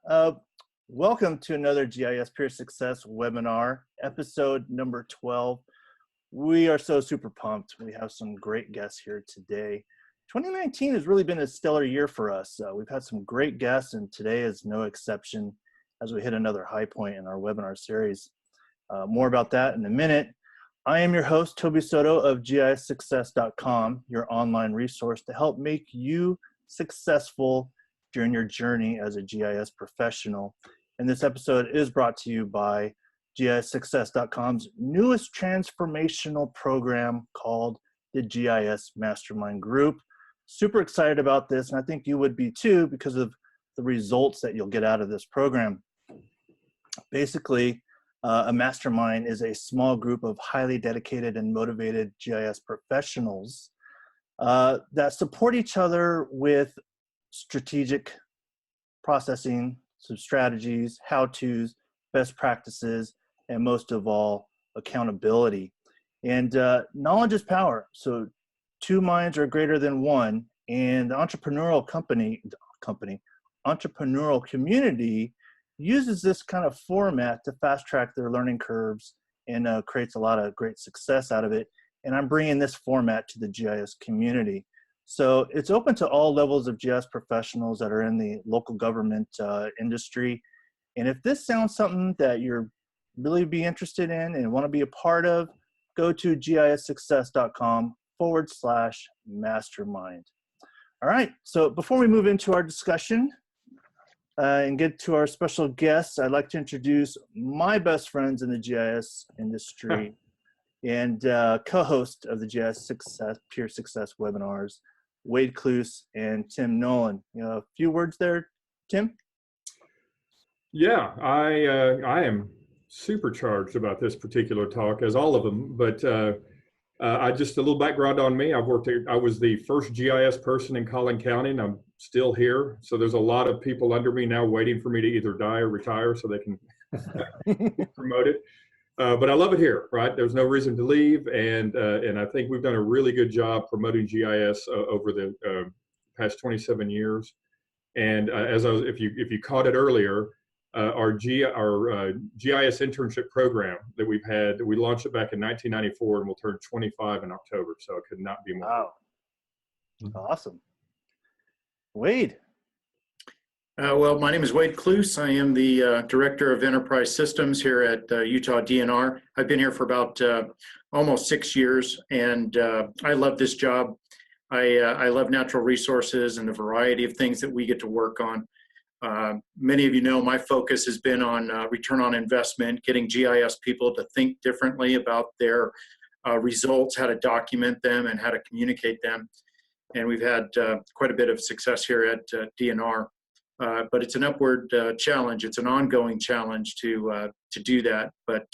Uh, Welcome to another GIS Peer Success webinar, episode number 12. We are so super pumped. We have some great guests here today. 2019 has really been a stellar year for us. We've had some great guests, and today is no exception as we hit another high point in our webinar series. More about that in a minute. I am your host, Toby Soto of GISSuccess.com, your online resource to help make you successful during your journey as a GIS professional. And this episode is brought to you by GISSuccess.com's newest transformational program called the GIS Mastermind Group. Super excited about this, and I think you would be too because of the results that you'll get out of this program. Basically, a mastermind is a small group of highly dedicated and motivated GIS professionals that support each other with strategic processing, some strategies, how-tos, best practices, and most of all, accountability. And knowledge is power. So two minds are greater than one. And the entrepreneurial entrepreneurial community uses this kind of format to fast track their learning curves and creates a lot of great success out of it. And I'm bringing this format to the GIS community. So it's open to all levels of GIS professionals that are in the local government industry. And if this sounds something that you're really be interested in and want to be a part of, go to GISSuccess.com/mastermind. All right, so before we move into our discussion and get to our special guests, I'd like to introduce my best friends in the GIS industry and co-host of the GIS Peer Success webinars, Wade Kloos and Tim Nolan. A few words there, Tim? Yeah, I am supercharged about this particular talk, as all of them, but I just a little background on me. I was the first GIS person in Collin County, and I'm still here. So there's a lot of people under me now waiting for me to either die or retire so they can get promoted. But I love it here, right? There's no reason to leave, and I think we've done a really good job promoting GIS over the past 27 years. And if you caught it earlier, our GIS internship program that we launched it back in 1994, and we'll turn 25 in October. So it could not be more. Wow, awesome. Wade. Well, my name is Wade Kloos. I am the Director of Enterprise Systems here at Utah DNR. I've been here for about almost 6 years, and I love this job. I love natural resources and the variety of things that we get to work on. Many of you know my focus has been on return on investment, getting GIS people to think differently about their results, how to document them, and how to communicate them. And we've had quite a bit of success here at DNR. But it's an upward challenge. It's an ongoing challenge to do that. But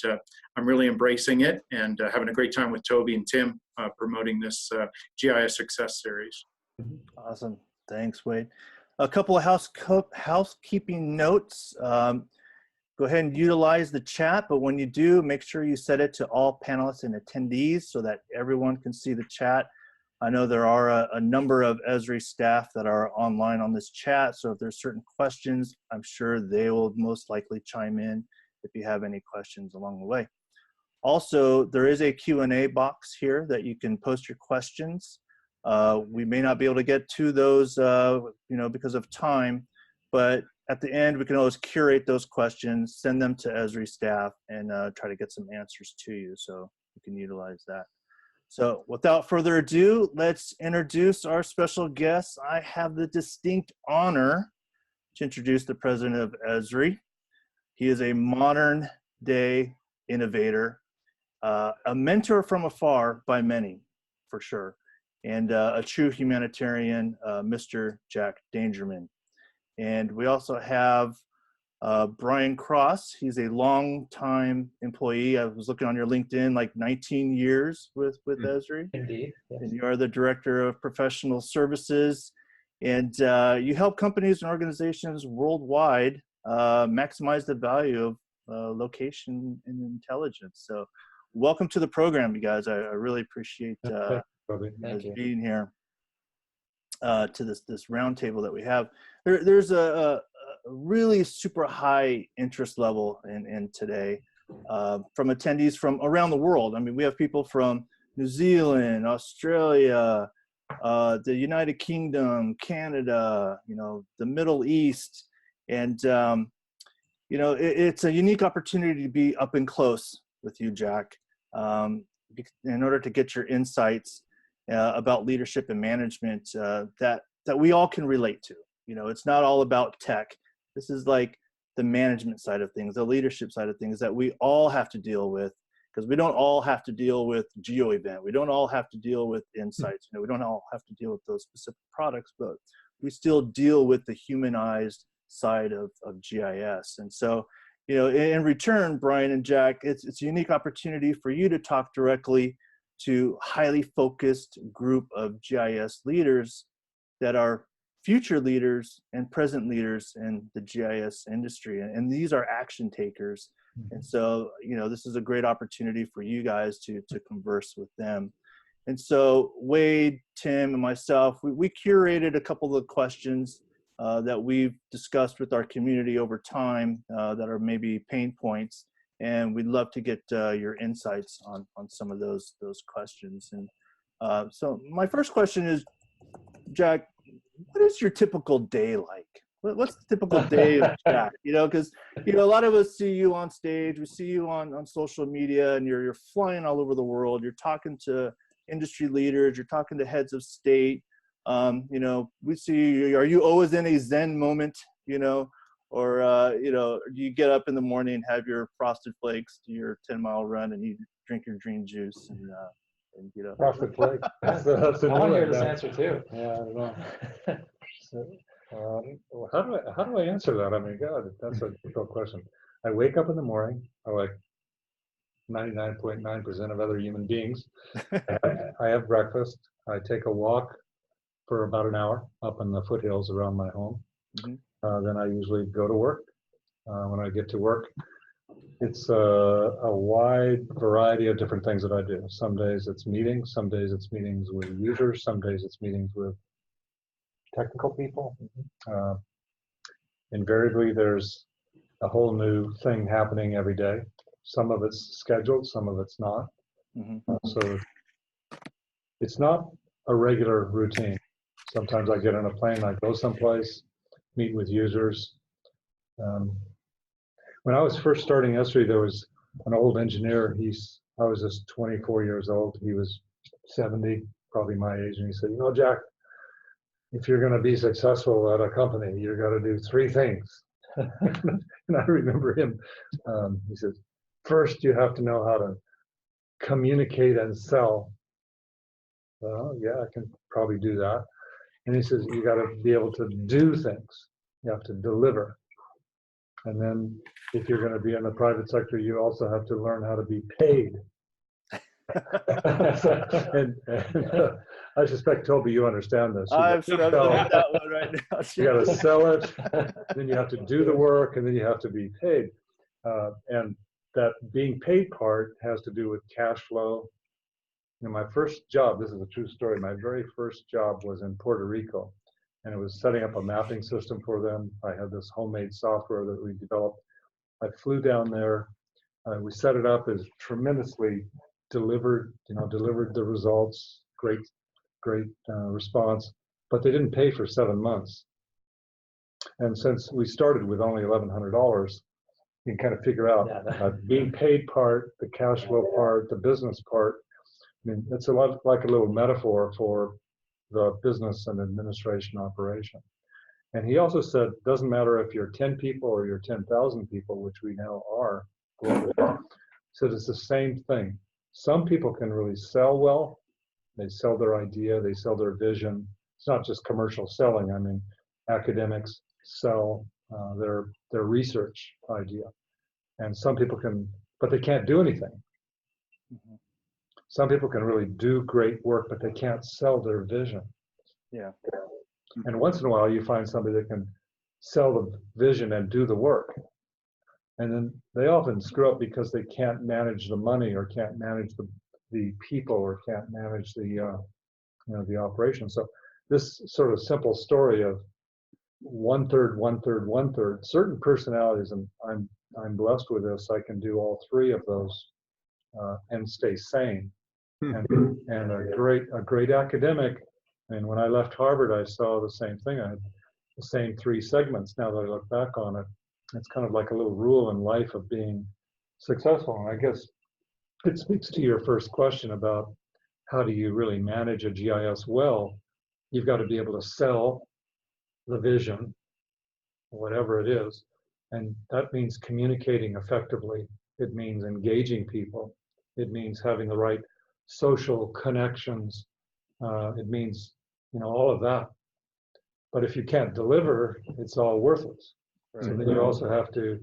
I'm really embracing it and having a great time with Toby and Tim promoting this GIS Success series. Awesome. Thanks, Wade. A couple of housekeeping notes. Go ahead and utilize the chat, but when you do, make sure you set it to all panelists and attendees so that everyone can see the chat. I know there are a number of Esri staff that are online on this chat, so if there's certain questions, I'm sure they will most likely chime in if you have any questions along the way. Also, there is a Q&A box here that you can post your questions. We may not be able to get to those, because of time, but at the end, we can always curate those questions, send them to Esri staff, and try to get some answers to you, so you can utilize that. So without further ado, let's introduce our special guests. I have the distinct honor to introduce the president of Esri. He is a modern day innovator, a mentor from afar by many, for sure, and a true humanitarian, Mr. Jack Dangermond. And we also have Brian Cross. He's a long-time employee. I was looking on your LinkedIn, like 19 years with Esri. Indeed. Yes. And you are the Director of Professional Services. And you help companies and organizations worldwide maximize the value of location and intelligence. So welcome to the program, you guys. I really appreciate being here to this roundtable that we have. There's a really super high interest level in today from attendees from around the world. I mean, we have people from New Zealand, Australia, the United Kingdom, Canada, the Middle East. And, it's a unique opportunity to be up and close with you, Jack, in order to get your insights about leadership and management that we all can relate to. It's not all about tech. This is like the management side of things, the leadership side of things that we all have to deal with, because we don't all have to deal with geo event. We don't all have to deal with insights. We don't all have to deal with those specific products, but we still deal with the humanized side of GIS. And so, in return, Brian and Jack, it's a unique opportunity for you to talk directly to highly focused group of GIS leaders that are future leaders and present leaders in the GIS industry. And these are action takers. And so, this is a great opportunity for you guys to converse with them. And so Wade, Tim, and myself, we curated a couple of questions that we've discussed with our community over time that are maybe pain points. And we'd love to get your insights on some of those questions. And so my first question is, Jack, what is your typical day like? What's the typical day of Jack? Because a lot of us see you on stage, we see you on social media, and you're flying all over the world. You're talking to industry leaders, you're talking to heads of state. We see, are you always in a Zen moment? Or do you get up in the morning, have your Frosted Flakes, do your 10-mile run, and you drink your green juice and Frosted Flakes. That's I want to hear this answer too. Yeah, I don't know. So, how do I answer that? I mean, God, that's a difficult question. I wake up in the morning, like 99.9% of other human beings. I have breakfast. I take a walk for about an hour up in the foothills around my home. Mm-hmm. Then I usually go to work. When I get to work, it's a wide variety of different things that I do. Some days it's meetings, some days it's meetings with users, some days it's meetings with technical people. Invariably, there's a whole new thing happening every day. Some of it's scheduled, some of it's not. Mm-hmm. So it's not a regular routine. Sometimes I get on a plane, I go someplace, meet with users. When I was first starting Esri, there was an old engineer. I was just 24 years old. He was 70, probably my age. And he said, Jack, if you're going to be successful at a company, you've got to do 3 things. And I remember him. He says, first, you have to know how to communicate and sell. Well, yeah, I can probably do that. And he says, you got to be able to do things. You have to deliver. And then if you're going to be in the private sector, you also have to learn how to be paid. and I suspect, Toby, you understand this. I'm struggling with that one right now. You got to sell it, then you have to do the work, and then you have to be paid. And that being paid part has to do with cash flow. My first job, this is a true story, my very first job was in Puerto Rico. And it was setting up a mapping system for them. I had this homemade software that we developed. I flew down there. We set it up as tremendously delivered the results. Great response. But they didn't pay for 7 months. And since we started with only $1,100, you can kind of figure out being paid part, the cash flow part, the business part. I mean, it's a lot like a little metaphor for the business and administration operation. And he also said, doesn't matter if you're 10 people or you're 10,000 people, which we now are globally. So it's the same thing. Some people can really sell well. They sell their idea, they sell their vision. It's not just commercial selling. I mean, academics sell their research idea. And some people can, but they can't do anything. Mm-hmm. Some people can really do great work, but they can't sell their vision. Yeah. And once in a while, you find somebody that can sell the vision and do the work. And then they often screw up because they can't manage the money or can't manage the people or can't manage the operation. So this sort of simple story of 1/3, 1/3, 1/3. Certain personalities, and I'm blessed with this. I can do all three of those and stay sane. And a great academic. And when I left Harvard, I saw the same thing. I had the same three segments. Now that I look back on it, it's kind of like a little rule in life of being successful. And I guess it speaks to your first question about how do you really manage a GIS well. You've got to be able to sell the vision, whatever it is, and that means communicating effectively. It means engaging people. It means having the right social connections. It means, all of that. But if you can't deliver, it's all worthless. Right. So then you also have to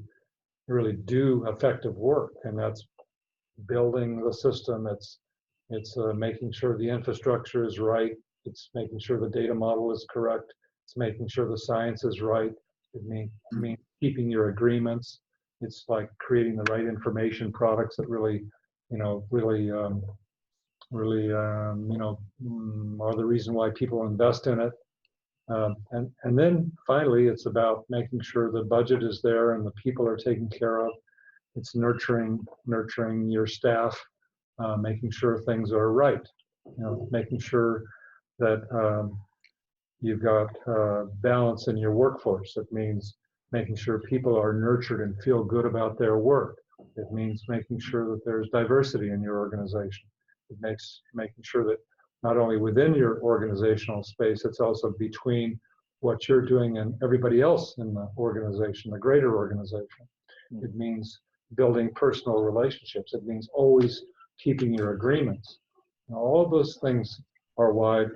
really do effective work, and that's building the system. It's making sure the infrastructure is right. It's making sure the data model is correct. It's making sure the science is right. It means keeping your agreements. It's like creating the right information products that really are the reason why people invest in it. And then finally, it's about making sure the budget is there and the people are taken care of. It's nurturing your staff, making sure things are right. Making sure that you've got balance in your workforce. It means making sure people are nurtured and feel good about their work. It means making sure that there's diversity in your organization. It makes making sure that not only within your organizational space, it's also between what you're doing and everybody else in the organization, the greater organization. It means building personal relationships. It means always keeping your agreements. Now, all of those things are why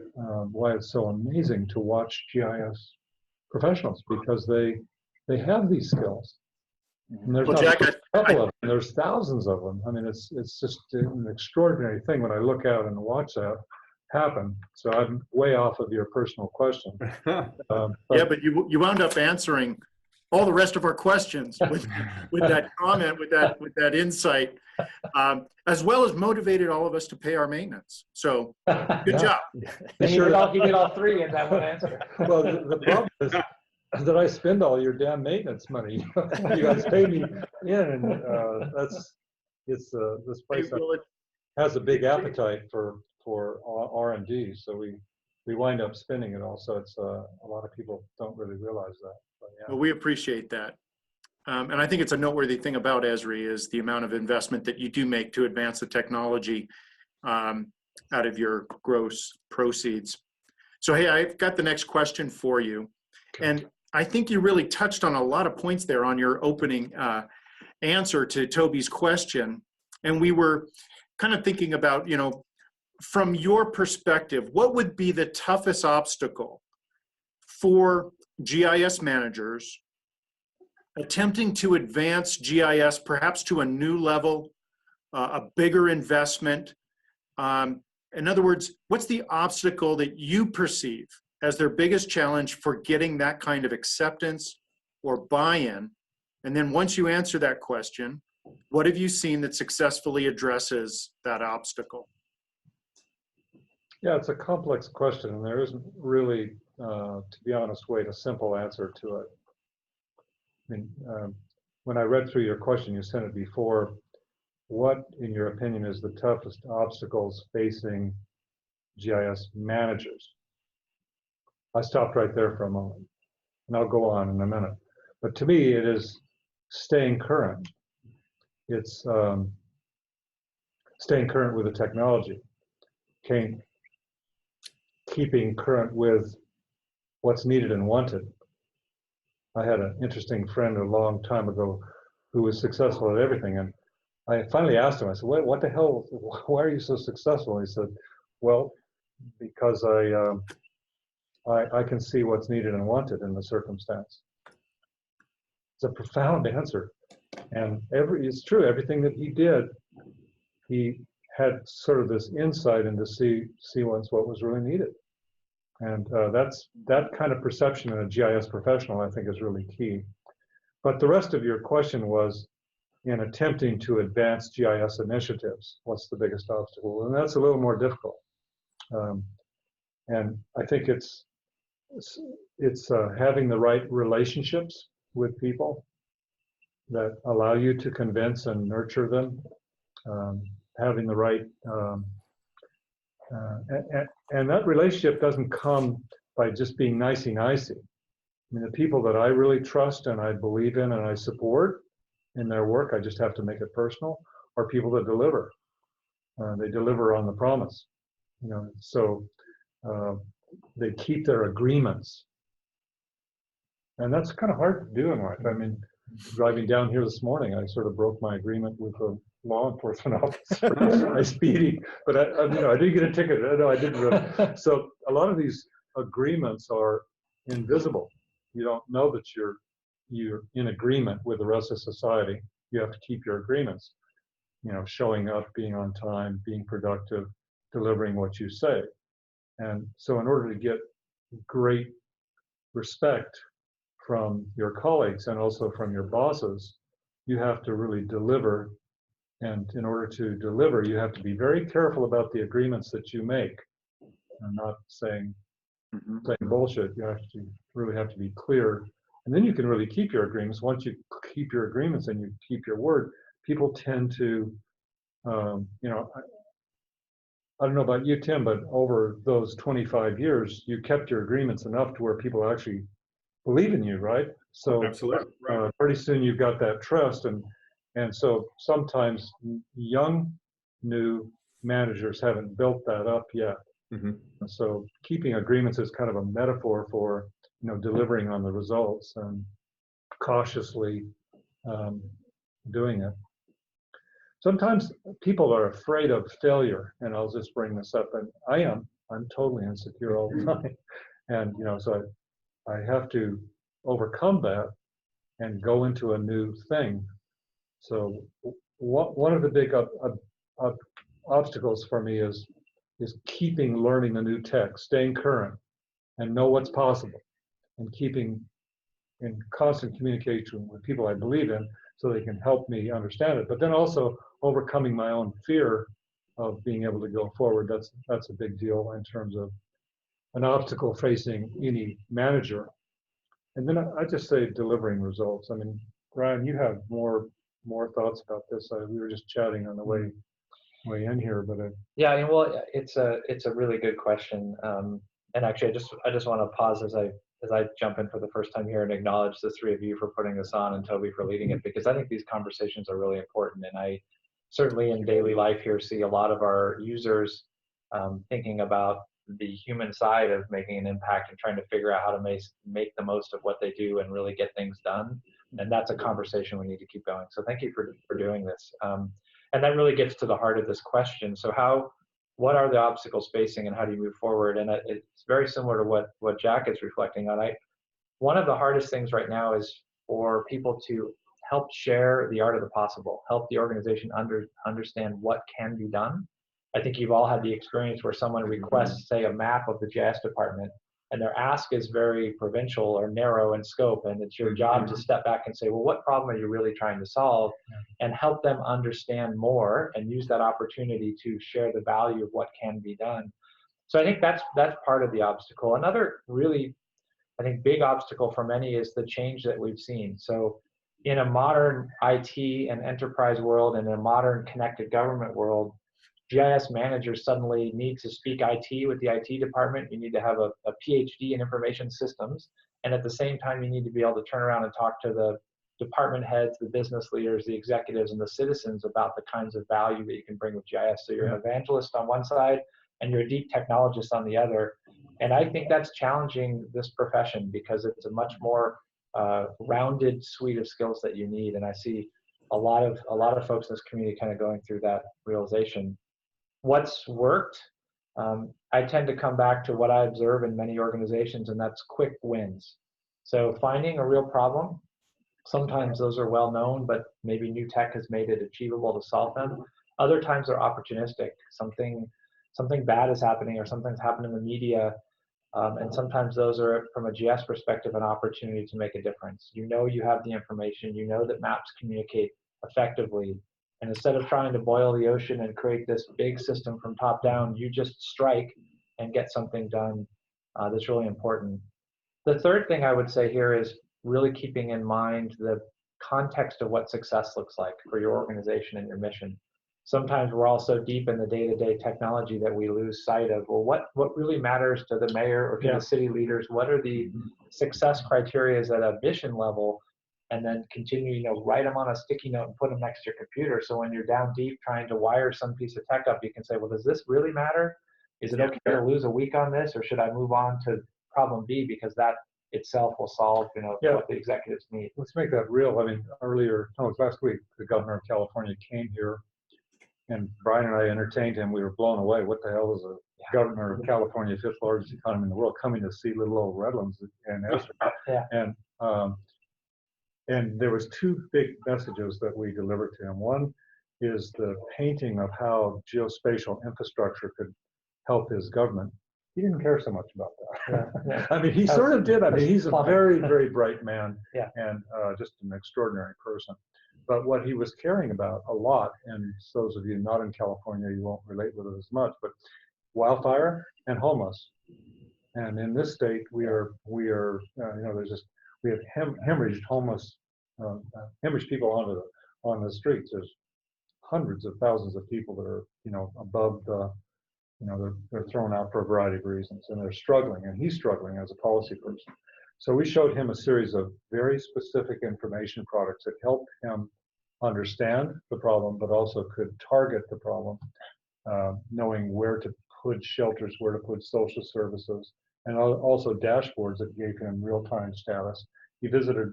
it's so amazing to watch GIS professionals, because they have these skills. And there's not a couple of them, there's thousands of them. I mean, it's just an extraordinary thing when I look out and watch that happen. So I'm way off of your personal question. But you wound up answering all the rest of our questions with that comment, with that insight, as well as motivated all of us to pay our maintenance. So good job. And you did all three in that one answer. Well, the problem is that I spend all your damn maintenance money. You guys pay me in, and this place has a big appetite for R&D, so we wind up spending it all. So it's a lot of people don't really realize that. But yeah. Well, we appreciate that. And I think it's a noteworthy thing about Esri is the amount of investment that you do make to advance the technology out of your gross proceeds. So, hey, I've got the next question for you. Okay. And I think you really touched on a lot of points there on your opening answer to Toby's question. And we were kind of thinking about, from your perspective, what would be the toughest obstacle for GIS managers attempting to advance GIS perhaps to a new level, a bigger investment? In other words, what's the obstacle that you perceive as their biggest challenge for getting that kind of acceptance or buy-in? And then once you answer that question, what have you seen that successfully addresses that obstacle? Yeah, it's a complex question, and there isn't really, to be honest, a simple answer to it. I mean, when I read through your question, you sent it before. What, in your opinion, is the toughest obstacles facing GIS managers? I stopped right there for a moment, and I'll go on in a minute. But to me, it is staying current. It's staying current with the technology, keeping current with what's needed and wanted. I had an interesting friend a long time ago who was successful at everything, and I finally asked him, I said, what the hell, why are you so successful? He said, well, because I can see what's needed and wanted in the circumstance. It's a profound answer. And it's true, everything that he did, he had sort of this insight into see what was really needed. And that kind of perception in a GIS professional, I think, is really key. But the rest of your question was, in attempting to advance GIS initiatives, what's the biggest obstacle? And that's a little more difficult. And I think it's it's having the right relationships with people that allow you to convince and nurture them, having the right, and that relationship doesn't come by just being nicey-nicey. I mean, the people that I really trust and I believe in and I support in their work, I just have to make it personal, are people that deliver. They deliver on the promise, you know, so they keep their agreements. And that's kind of hard to do in life. I mean, driving down here this morning, I sort of broke my agreement with a law enforcement officer by speeding, but I didn't get a ticket. No, I didn't really. So a lot of these agreements are invisible. You don't know that you're in agreement with the rest of society. You have to keep your agreements. You know, showing up, being on time, being productive, delivering what you say. And so in order to get great respect from your colleagues and also from your bosses, you have to really deliver. And in order to deliver, you have to be very careful about the agreements that you make. I'm not saying bullshit. You really have to be clear. And then you can really keep your agreements. Once you keep your agreements and you keep your word, people tend to, you know, I don't know about you, Tim, but over those 25 years, you kept your agreements enough to where people actually believe in you, right? So Absolutely. Right. pretty soon you've got that trust, and so sometimes young new managers haven't built that up yet. So keeping agreements is kind of a metaphor for, you know, delivering on the results and cautiously doing it. Sometimes people are afraid of failure, and I'll just bring this up, and I'm totally insecure all the time, and you know, so I have to overcome that and go into a new thing. So one of the big obstacles for me is keeping learning the new tech, staying current, and know what's possible, and keeping in constant communication with people I believe in so they can help me understand it. But then also overcoming my own fear of being able to go forward. That's a big deal in terms of an obstacle facing any manager. And then I just say delivering results. I mean, Ryan, you have more thoughts about this. We were just chatting on the way in here, but yeah, I mean, well, it's a really good question. And actually, I just want to pause as I jump in for the first time here and acknowledge the three of you for putting this on and Toby for leading it, because I think these conversations are really important. And I certainly in daily life here see a lot of our users thinking about the human side of making an impact and trying to figure out how to make the most of what they do and really get things done. And that's a conversation we need to keep going. So thank you for doing this. And that really gets to the heart of this question. So what are the obstacles facing and how do you move forward? And it's very similar to what Jack is reflecting on. One of the hardest things right now is for people to help share the art of the possible, help the organization understand what can be done. I think you've all had the experience where someone requests, say, a map of the GIS department, and their ask is very provincial or narrow in scope, and it's your job to step back and say, well, what problem are you really trying to solve, and help them understand more and use that opportunity to share the value of what can be done. So I think that's part of the obstacle. Another really, I think, big obstacle for many is the change that we've seen. So in a modern IT and enterprise world and in a modern connected government world, GIS managers suddenly need to speak IT with the IT department. You need to have a PhD in information systems. And at the same time, you need to be able to turn around and talk to the department heads, the business leaders, the executives, and the citizens about the kinds of value that you can bring with GIS. So you're an evangelist on one side, and you're a deep technologist on the other. And I think that's challenging this profession because it's a much more rounded suite of skills that you need. And I see a lot of folks in this community kind of going through that realization. What's worked? I tend to come back to what I observe in many organizations, and that's quick wins. So finding a real problem, sometimes those are well known, but maybe new tech has made it achievable to solve them. Other times they're opportunistic. Something bad is happening or something's happened in the media, and sometimes those are, from a GIS perspective, an opportunity to make a difference. You know you have the information, you know that maps communicate effectively, and instead of trying to boil the ocean and create this big system from top down, you just strike and get something done that's really important. The third thing I would say here is really keeping in mind the context of what success looks like for your organization and your mission. Sometimes we're all so deep in the day-to-day technology that we lose sight of, well, what really matters to the mayor or to the city leaders? What are the success criteria at a mission level? And then continue, write them on a sticky note and put them next to your computer. So when you're down deep trying to wire some piece of tech up, you can say, well, does this really matter? Is it okay to lose a week on this, or should I move on to problem B because that itself will solve, what the executives need? Let's make that real. I mean, it was last week, the governor of California came here, and Brian and I entertained him. We were blown away. What the hell is a governor of California, fifth largest economy in the world, coming to see little old Redlands and Esri? And there was two big messages that we delivered to him. One is the painting of how geospatial infrastructure could help his government. He didn't care so much about that. I mean, he sort of did. I mean, he's a very, very bright man and just an extraordinary person. But what he was caring about a lot, and those of you not in California, you won't relate with it as much, but wildfire and homeless. And in this state, we have hemorrhaged homeless, hemorrhaged people on the streets. There's hundreds of thousands of people that are, above the, they're thrown out for a variety of reasons, and they're struggling, and he's struggling as a policy person. So we showed him a series of very specific information products that helped him understand the problem, but also could target the problem, knowing where to put shelters, where to put social services, and also dashboards that gave him real-time status. He visited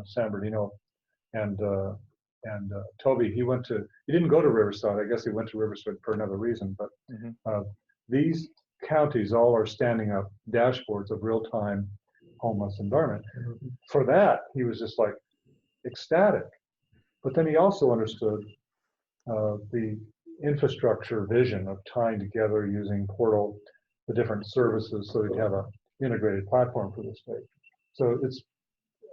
San Bernardino, and Toby, he didn't go to Riverside. I guess he went to Riverside for another reason, but these counties all are standing up dashboards of real-time homeless environment. For that, he was just like ecstatic. But then he also understood the infrastructure vision of tying together using Portal the different services so that you have an integrated platform for the state. So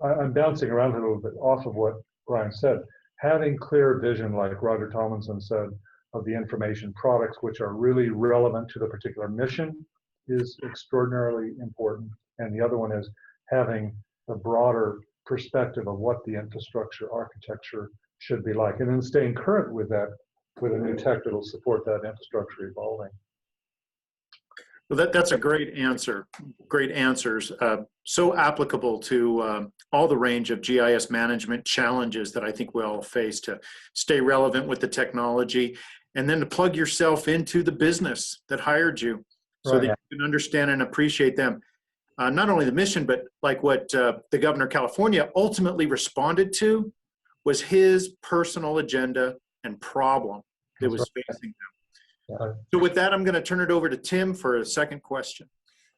I'm bouncing around a little bit off of what Brian said. Having clear vision, like Roger Tomlinson said, of the information products which are really relevant to the particular mission is extraordinarily important. And the other one is having a broader perspective of what the infrastructure architecture should be like, and then staying current with that, with a new tech that will support that infrastructure evolving. Well, that's a great answer. Great answers. So applicable to all the range of GIS management challenges that I think we all face to stay relevant with the technology, and then to plug yourself into the business that hired you so that you can understand and appreciate them. Not only the mission, but like what the governor of California ultimately responded to was his personal agenda and problem that was facing them. So with that, I'm going to turn it over to Tim for a second question.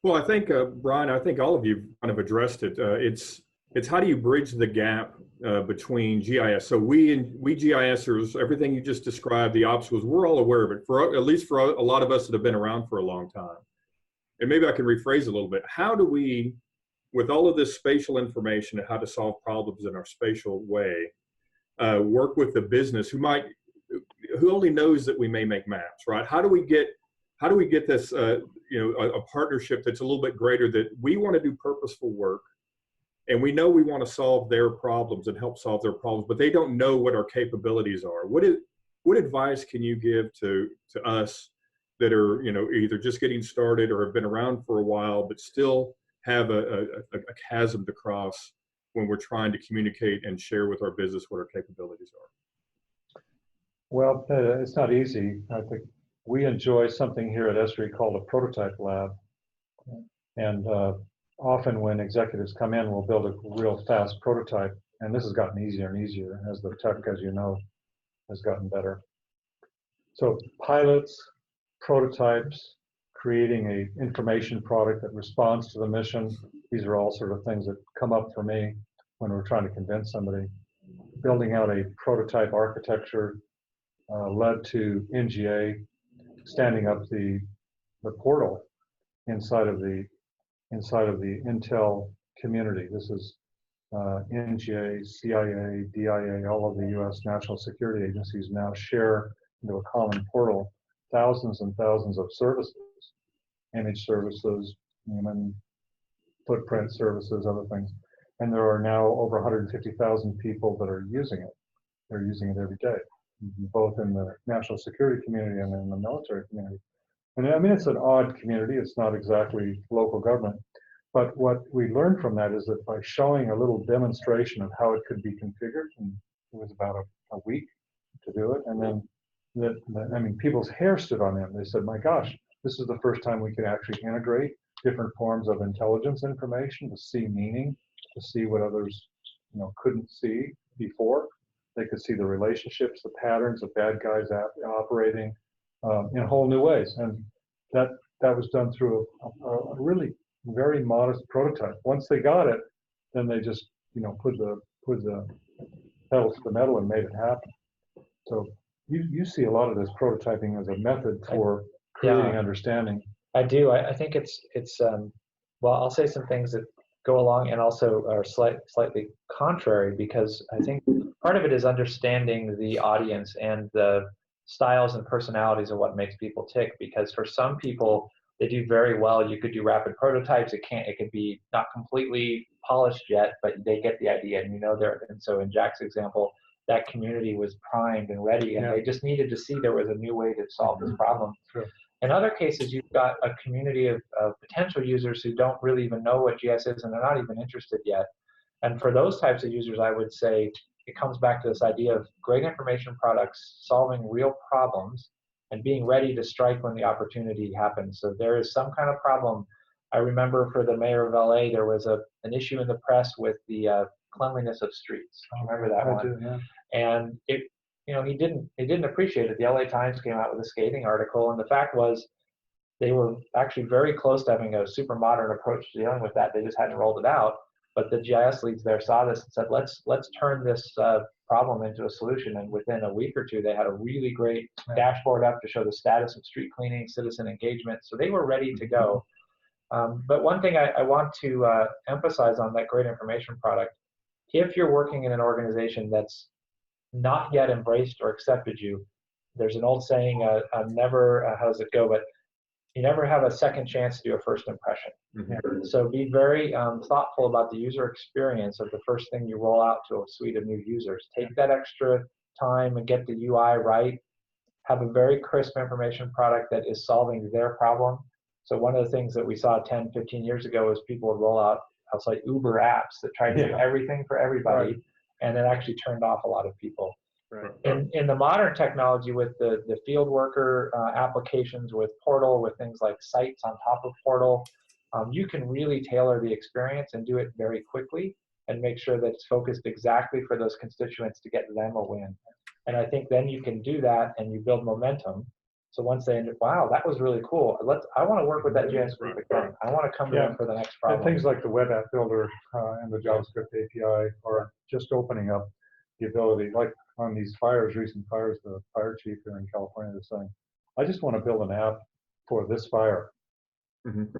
Well, I think, Brian, I think all of you kind of addressed it. It's how do you bridge the gap between GIS? So we GISers, everything you just described, the obstacles, we're all aware of it, at least for a lot of us that have been around for a long time. And maybe I can rephrase a little bit. How do we, with all of this spatial information and how to solve problems in our spatial way, work with the business who only knows that we may make maps, right? How do we get this, a partnership that's a little bit greater, that we want to do purposeful work, and we know we want to solve their problems and help solve their problems, but they don't know what our capabilities are. What advice can you give to us that are, either just getting started or have been around for a while, but still have a chasm to cross when we're trying to communicate and share with our business what our capabilities are? Well, it's not easy. I think we enjoy something here at Esri called a prototype lab. And often when executives come in, we'll build a real fast prototype. And this has gotten easier and easier as the tech, as you know, has gotten better. So pilots, prototypes, creating an information product that responds to the mission. These are all sort of things that come up for me when we're trying to convince somebody. Building out a prototype architecture led to NGA standing up the portal inside of the Intel community. This is NGA, CIA, DIA, all of the U.S. national security agencies now share into a common portal thousands and thousands of services, image services, human footprint, services, other things. And there are now over 150,000 people that are using it. They're using it every day, both in the national security community and in the military community. And I mean, it's an odd community. It's not exactly local government. But what we learned from that is that by showing a little demonstration of how it could be configured, and it was about a week to do it, and then I mean, people's hair stood on them. They said, my gosh, this is the first time we can actually integrate different forms of intelligence information to see meaning, to see what others, you know, couldn't see before. They could see the relationships, the patterns of bad guys operating in whole new ways. And that was done through a really very modest prototype. Once they got it, then they just, you know, put the pedal to the metal and made it happen. So you see a lot of this prototyping as a method for creating understanding. I do. I think it's well, I'll say some things that go along and also are slightly contrary, because I think part of it is understanding the audience and the styles and personalities of what makes people tick. Because for some people, they do very well. You could do rapid prototypes. It could be not completely polished yet, but they get the idea, and you know there. And so in Jack's example, that community was primed and ready, and they just needed to see there was a new way to solve this problem. Sure. In other cases, you've got a community of potential users who don't really even know what GIS is, and they're not even interested yet. And for those types of users, I would say it comes back to this idea of great information products solving real problems and being ready to strike when the opportunity happens. So there is some kind of problem. I remember for the mayor of LA, there was an issue in the press with the cleanliness of streets. I remember that one. Do, yeah. And it, you know, he didn't appreciate it. The LA Times came out with a scathing article, and the fact was they were actually very close to having a super modern approach to dealing with that. They just hadn't rolled it out. But the GIS leads there saw this and said, let's turn this problem into a solution. And within a week or two, they had a really great dashboard up to show the status of street cleaning, citizen engagement. So they were ready to go. But one thing I want to emphasize on that great information product, if you're working in an organization that's not yet embraced or accepted you, there's an old saying, how does it go? But you never have a second chance to do a first impression. Mm-hmm. So be very thoughtful about the user experience of the first thing you roll out to a suite of new users. Take that extra time and get the UI right. Have a very crisp information product that is solving their problem. So one of the things that we saw 10, 15 years ago was people would roll out, I'll say, Uber apps that tried to do everything for everybody, and it actually turned off a lot of people. Right. In the modern technology with the field worker applications, with Portal, with things like sites on top of Portal, you can really tailor the experience and do it very quickly and make sure that it's focused exactly for those constituents to get them a win. And I think then you can do that and you build momentum. So once they end, wow, that was really cool. I want to work with that GIS group again. I want to come to them for the next problem. And things like the web app builder and the JavaScript API are just opening up the ability, like on these fires, recent fires, the fire chief here in California is saying, I just want to build an app for this fire. Mm-hmm.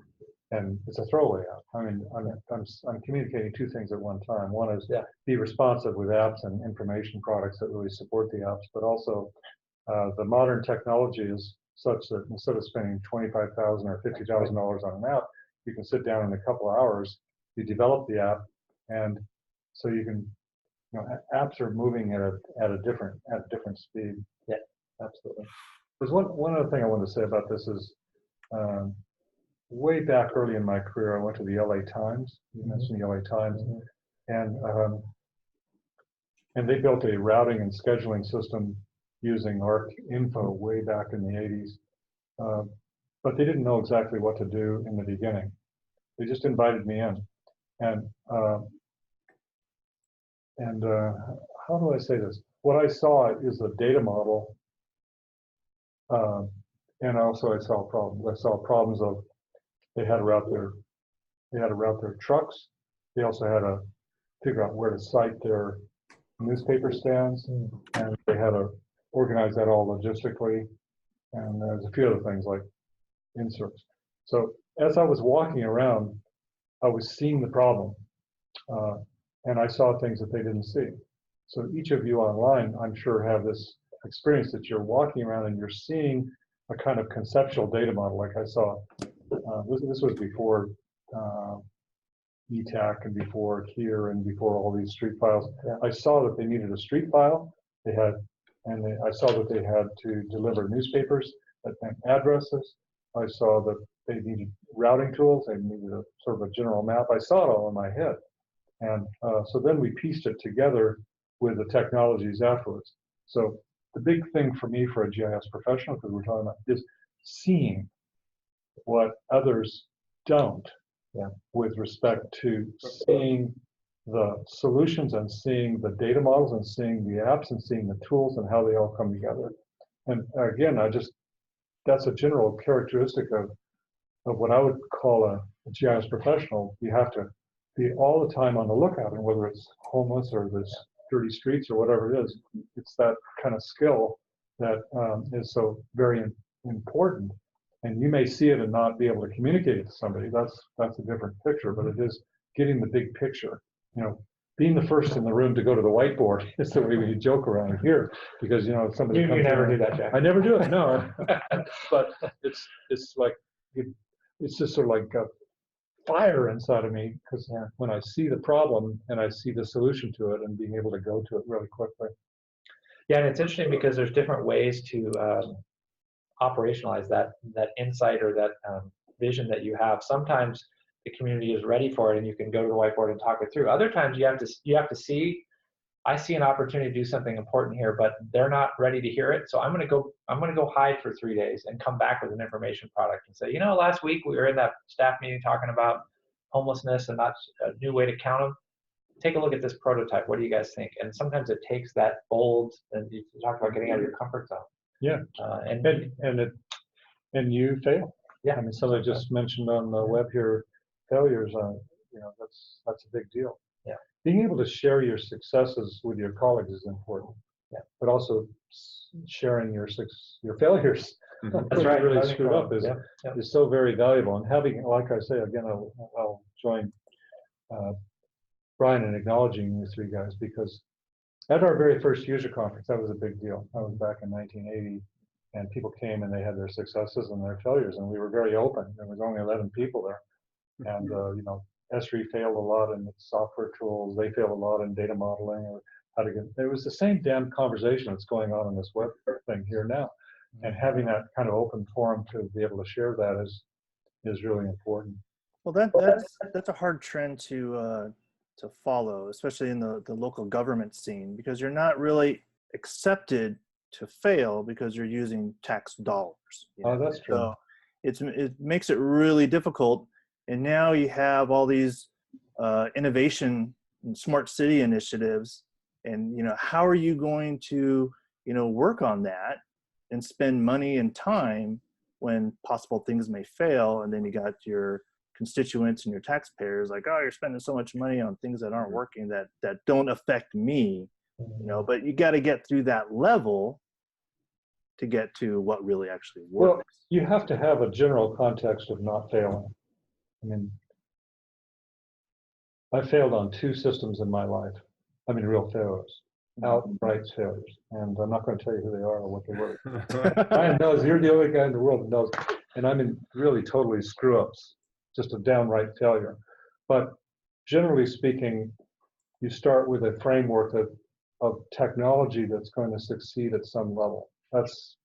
And it's a throwaway app. I mean, I'm communicating two things at one time. One is be responsive with apps and information products that really support the apps, but also the modern technology is such that instead of spending $25,000 or $50,000 on an app, you can sit down in a couple of hours, you develop the app, and so you can, you know, apps are moving at a different speed. Yeah, absolutely. There's one other thing I want to say about this is, way back early in my career, I went to the LA Times. You mentioned the LA Times, and they built a routing and scheduling system using ARC info way back in the 80s. But they didn't know exactly what to do in the beginning. They just invited me in. And how do I say this? What I saw is a data model, and also I saw problems. I saw problems of they had to route their trucks. They also had to figure out where to site their newspaper stands, and they had to organize that all logistically. And there's a few other things like inserts. So as I was walking around, I was seeing the problem, and I saw things that they didn't see. So each of you online, I'm sure, have this experience that you're walking around and you're seeing a kind of conceptual data model like I saw. This was before ETAC and before here and before all these street files. Yeah. I saw that they needed a street file. They had, I saw that they had to deliver newspapers and addresses. I saw that they needed routing tools. They needed a sort of a general map. I saw it all in my head. And so then we pieced it together with the technologies afterwards. So the big thing for me, for a GIS professional, because we're talking about, is seeing what others don't, with respect to seeing the solutions and seeing the data models and seeing the apps and seeing the tools and how they all come together. And again, that's a general characteristic of what I would call a GIS professional. You have to be all the time on the lookout, and whether it's homeless or there's dirty streets or whatever it is, it's that kind of skill that is so very important. And you may see it and not be able to communicate it to somebody. That's a different picture, but it is getting the big picture. You know, being the first in the room to go to the whiteboard is the way we joke around here, because if somebody comes You never in, do that, Jack. I never do it. No, but it's like it's just sort of like a fire inside of me, because when I see the problem and I see the solution to it and being able to go to it really quickly. Yeah, and it's interesting because there's different ways to operationalize that insight or that vision that you have. Sometimes the community is ready for it, and you can go to the whiteboard and talk it through. Other times you have to see. I see an opportunity to do something important here, but they're not ready to hear it. So I'm going to go hide for 3 days and come back with an information product and say, last week we were in that staff meeting talking about homelessness and that's a new way to count them. Take a look at this prototype. What do you guys think? And sometimes it takes that bold, and you talk about getting out of your comfort zone. Yeah, and you fail. Yeah, I mean, somebody just mentioned on the web here, failures. That's a big deal. Yeah, being able to share your successes with your colleagues is important. Yeah, but also sharing your failures. That's right. Really screwed up is so very valuable. And having, like I say again, I'll join Brian in acknowledging these three guys, because at our very first user conference, that was a big deal. That was back in 1980, and people came and they had their successes and their failures, and we were very open. There was only 11 people there, and Esri failed a lot in its software tools. They failed a lot in data modeling, or how to get. It was the same damn conversation that's going on in this web thing here now, and having that kind of open forum to be able to share that is really important. Well, that's a hard trend to follow, especially in the local government scene, because you're not really accepted to fail because you're using tax dollars. Oh, that's true. So it makes it really difficult. And now you have all these innovation and smart city initiatives, and how are you going to work on that and spend money and time when possible things may fail, and then you got your constituents and your taxpayers like, oh, you're spending so much money on things that aren't working, that don't affect me, but you got to get through that level to get to what really actually works. Well, you have to have a general context of not failing. I mean, I failed on 2 systems in my life. I mean, real failures, outright failures. And I'm not going to tell you who they are or what they were. Brian knows, you're the only guy in the world that knows. And I mean, really totally screw-ups, just a downright failure. But generally speaking, you start with a framework of technology that's going to succeed at some level. That's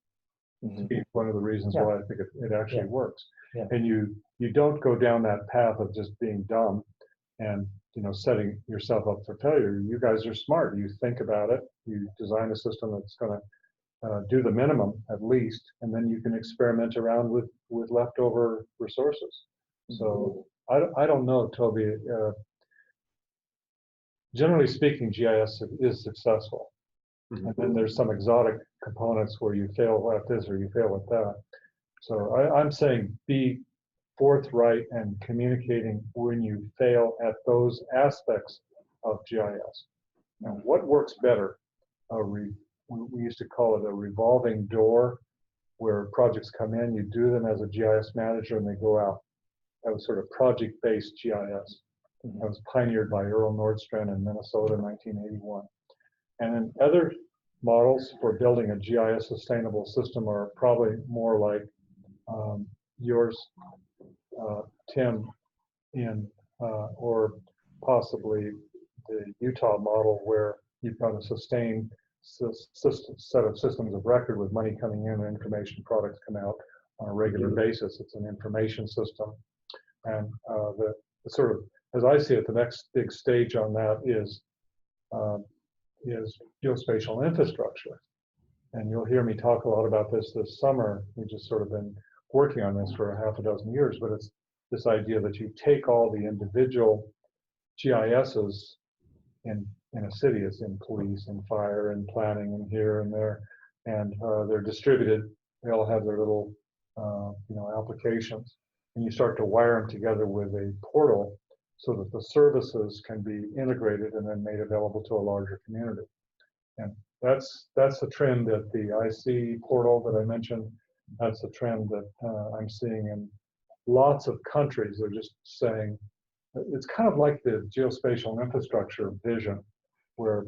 one of the reasons why I think it actually works. Yeah. And you don't go down that path of just being dumb and setting yourself up for failure. You guys are smart. You think about it. You design a system that's going to do the minimum at least, and then you can experiment around with leftover resources. So I don't know, Toby. Generally speaking, GIS is successful. And then there's some exotic components where you fail at this or you fail at that. So I'm saying be forthright and communicating when you fail at those aspects of GIS. Now, what works better? We used to call it a revolving door, where projects come in, you do them as a GIS manager, and they go out. That was sort of project-based GIS. That was pioneered by Earl Nordstrand in Minnesota in 1981. And then other models for building a GIS sustainable system are probably more like yours, Tim, in or possibly the Utah model where you've got a sustained set of systems of record with money coming in and information products come out on a regular basis. It's an information system. And the sort of, as I see it, the next big stage on that is geospatial infrastructure. And you'll hear me talk a lot about this summer. We've just sort of been working on this for half a dozen years, but it's this idea that you take all the individual GISs in a city, as in police and fire and planning and here and there, and they're distributed. They all have their little applications, and you start to wire them together with a portal so that the services can be integrated and then made available to a larger community. And that's a trend that the IC portal that I mentioned, that's a trend that I'm seeing in lots of countries. They're just saying, it's kind of like the geospatial infrastructure vision, where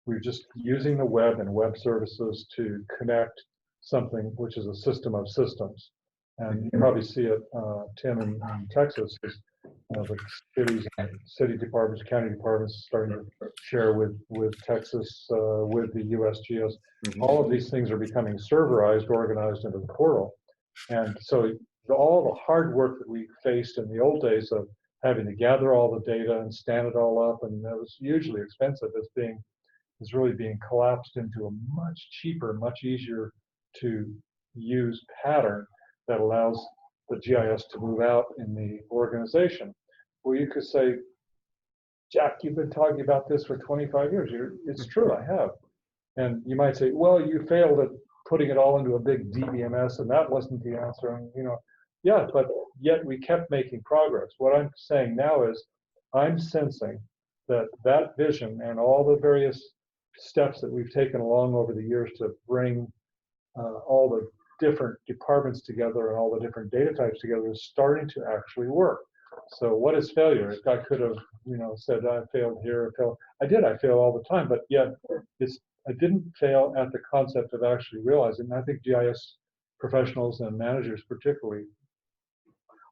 we're just using the web and web services to connect something which is a system of systems. And you probably see it, Tim, in Texas, is the cities, city departments, county departments starting to share with Texas, with the USGS. All of these things are becoming serverized, organized into the portal. And so all the hard work that we faced in the old days of having to gather all the data and stand it all up, and that was hugely expensive, is really being collapsed into a much cheaper, much easier to use pattern that allows the GIS to move out in the organization. Well, you could say, Jack, you've been talking about this for 25 years. It's true, I have. And you might say, well, you failed at putting it all into a big DBMS, and that wasn't the answer. And yeah, but yet we kept making progress. What I'm saying now is I'm sensing that vision and all the various steps that we've taken along over the years to bring all the different departments together and all the different data types together is starting to actually work. So what is failure? If I could have, said I failed here, I fail all the time, but yet I didn't fail at the concept of actually realizing. And I think GIS professionals and managers particularly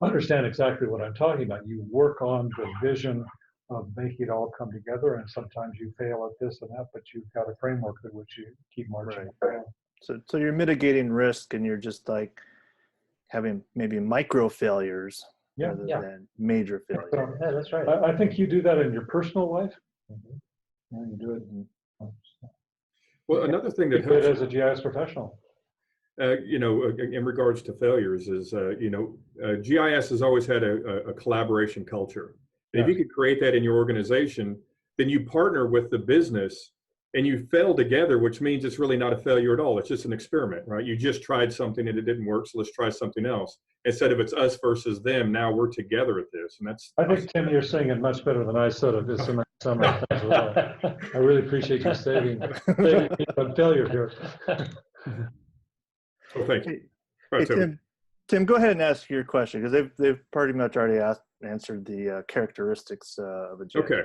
understand exactly what I'm talking about. You work on the vision of making it all come together, and sometimes you fail at this and that, but you've got a framework with which you keep marching. Right. So you're mitigating risk, and you're just like having maybe micro failures rather than major failures. Yeah, that's right. I think you do that in your personal life. Yeah, you do it. Well, another thing that helps helps as a GIS professional. In regards to failures is, GIS has always had a collaboration culture. And if you could create that in your organization, then you partner with the business and you fail together, which means it's really not a failure at all. It's just an experiment, right? You just tried something and it didn't work, so let's try something else. Instead of it's us versus them, now we're together at this. And that's. I think, Tim, you're saying it much better than I said it this summer. I really appreciate you saving me from failure here. Well, thank you. Hey, Tim, go ahead and ask your question, because they've pretty much already answered the characteristics of a GIS. Okay.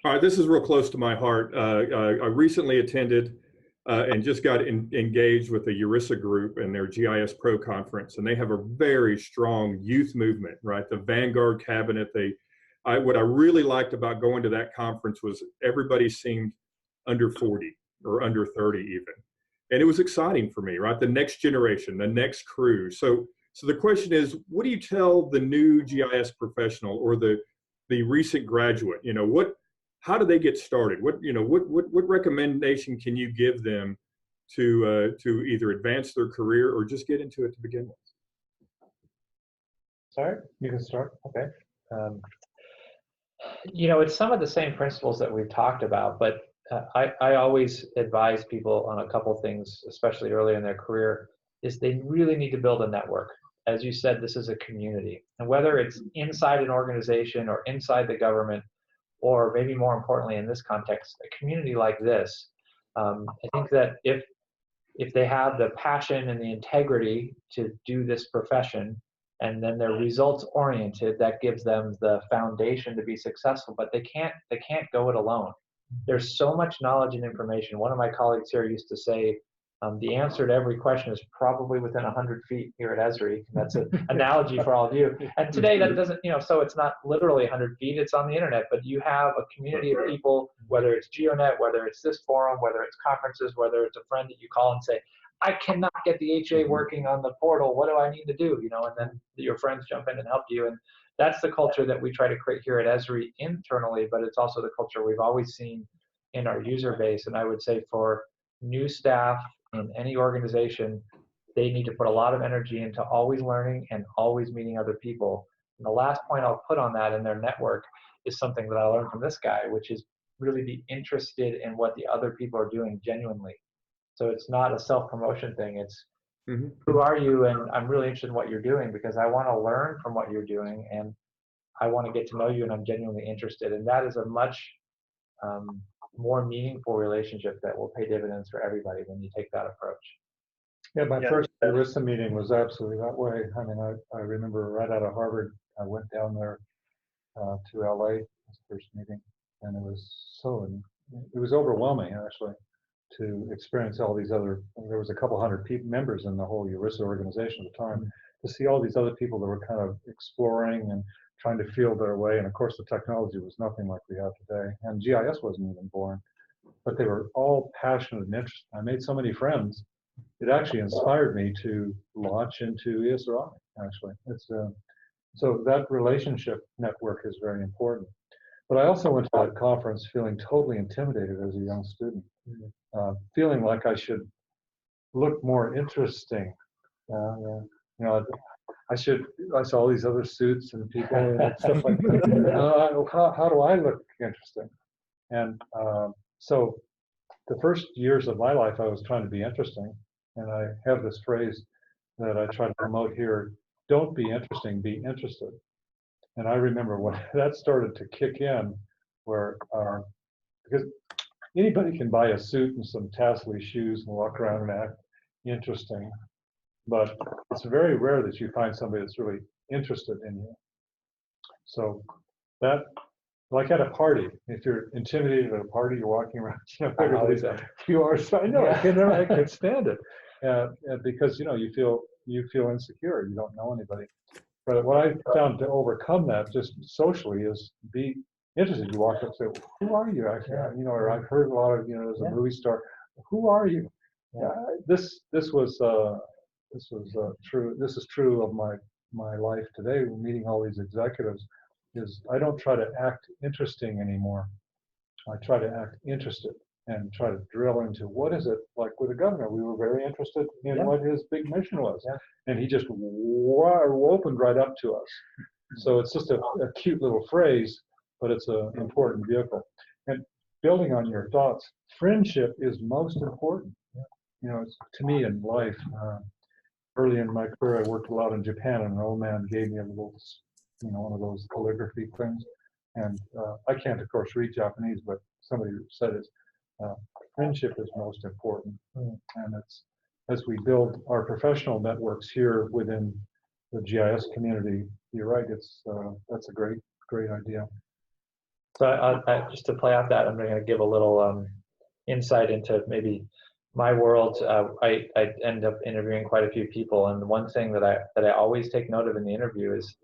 All right. This is real close to my heart. I recently attended and just got engaged with the ERISA group and their GIS Pro conference, and they have a very strong youth movement, right? The Vanguard Cabinet. What I really liked about going to that conference was everybody seemed under 40 or under 30 even. And it was exciting for me, right? The next generation, the next crew. So the question is, what do you tell the new GIS professional or the recent graduate? How do they get started? What recommendation can you give them to either advance their career or just get into it to begin with? Sorry, you can start. Okay. It's some of the same principles that we've talked about, but I always advise people on a couple things, especially early in their career, is they really need to build a network. As you said, this is a community. And whether it's inside an organization or inside the government, or maybe more importantly in this context, a community like this, I think that if they have the passion and the integrity to do this profession, and then they're results oriented, that gives them the foundation to be successful, but they can't go it alone. There's so much knowledge and information. One of my colleagues here used to say, The answer to every question is probably within 100 feet here at Esri. That's an analogy for all of you. And today that doesn't, so it's not literally 100 feet, it's on the internet, but you have a community of people, whether it's GeoNet, whether it's this forum, whether it's conferences, whether it's a friend that you call and say, I cannot get the HA working on the portal, what do I need to do? And then your friends jump in and help you. And that's the culture that we try to create here at Esri internally, but it's also the culture we've always seen in our user base. And I would say for new staff in any organization, they need to put a lot of energy into always learning and always meeting other people. And the last point I'll put on that in their network is something that I learned from this guy, which is really be interested in what the other people are doing genuinely. So it's not a self-promotion thing. It's who are you, and I'm really interested in what you're doing because I want to learn from what you're doing and I want to get to know you and I'm genuinely interested. And that is a much more meaningful relationship that will pay dividends for everybody when you take that approach. Yeah, my first ERISA meeting was absolutely that way. I mean, I remember right out of Harvard, I went down there to LA, this first meeting, and it was overwhelming actually to experience all these other, there was a couple hundred members in the whole ERISA organization at the time, to see all these other people that were kind of exploring and trying to feel their way. And of course, the technology was nothing like we have today. And GIS wasn't even born, but they were all passionate and interested. I made so many friends. It actually inspired me to launch into Esri, actually. So that relationship network is very important. But I also went to that conference feeling totally intimidated as a young student, feeling like I should look more interesting. I saw all these other suits and people and stuff like that. How do I look interesting? And so the first years of my life, I was trying to be interesting. And I have this phrase that I try to promote here: don't be interesting, be interested. And I remember when that started to kick in, where because anybody can buy a suit and some tassely shoes and walk around and act interesting, but it's very rare that you find somebody that's really interested in you. So that, like at a party, if you're intimidated at a party, you're walking around, everybody's you are. So I know I can't stand it, because you feel insecure. You don't know anybody. But what I found to overcome that, just socially, is be interested. You walk up and say, "Who are you?" Actually, or I've heard a lot of, as a movie star, "Who are you?" This was true. This is true of my life today. Meeting all these executives, is I don't try to act interesting anymore. I try to act interested and try to drill into what is it like with the governor. We were very interested in what his big mission was, and he just opened right up to us. So it's just a cute little phrase, but it's an important vehicle. And building on your thoughts, friendship is most important. To me in life. Early in my career, I worked a lot in Japan, and an old man gave me a little, one of those calligraphy things. And I can't, of course, read Japanese, but somebody said it. Friendship is most important, and it's as we build our professional networks here within the GIS community. You're right; that's a great idea. So just to play out that, I'm going to give a little insight into maybe my world. I end up interviewing quite a few people, and one thing that I always take note of in the interview is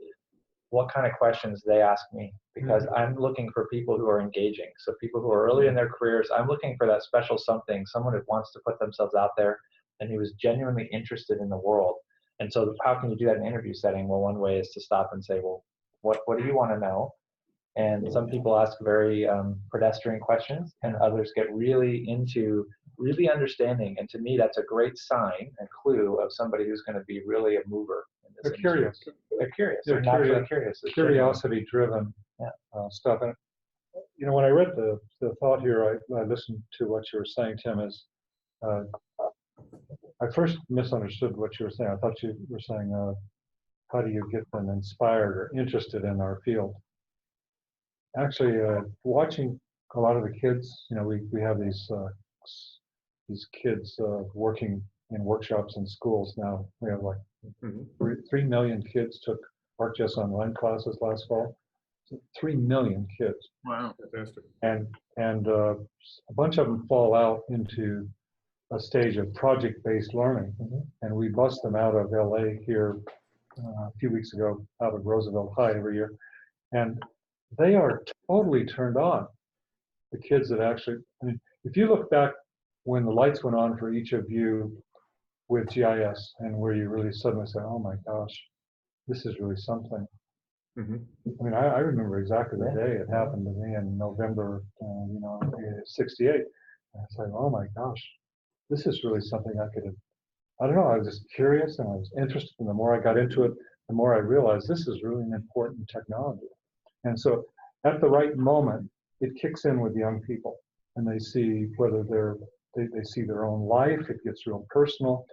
what kind of questions they ask me, because I'm looking for people who are engaging. So people who are early in their careers, I'm looking for that special something, someone who wants to put themselves out there and who is genuinely interested in the world. And so how can you do that in an interview setting? Well, one way is to stop and say, well, what do you want to know? And some people ask very pedestrian questions, and others get really into really understanding. And to me, that's a great sign and clue of somebody who's going to be really a mover. They're curious. They're curious. They're naturally curious. Curiosity-driven stuff. And when I read the thought here, I listened to what you were saying, Tim. I first misunderstood what you were saying. I thought you were saying, how do you get them inspired or interested in our field? Actually, watching a lot of the kids, we have these kids working in workshops in schools now. We have like 3 million kids took ArcGIS online classes last fall. 3 million kids. Wow. Fantastic. And a bunch of them fall out into a stage of project-based learning, and we bust them out of LA here a few weeks ago, out of Roosevelt High every year, and they are totally turned on. The kids that actually, I mean, if you look back when the lights went on for each of you with GIS, and where you really suddenly say, oh my gosh, this is really something. I mean, I remember exactly the day it happened to me in November, '68. And it's like, oh my gosh, this is really something I could have, I don't know, I was just curious and I was interested. And the more I got into it, the more I realized this is really an important technology. And so at the right moment, it kicks in with young people, and they see whether they see their own life. It gets real personal.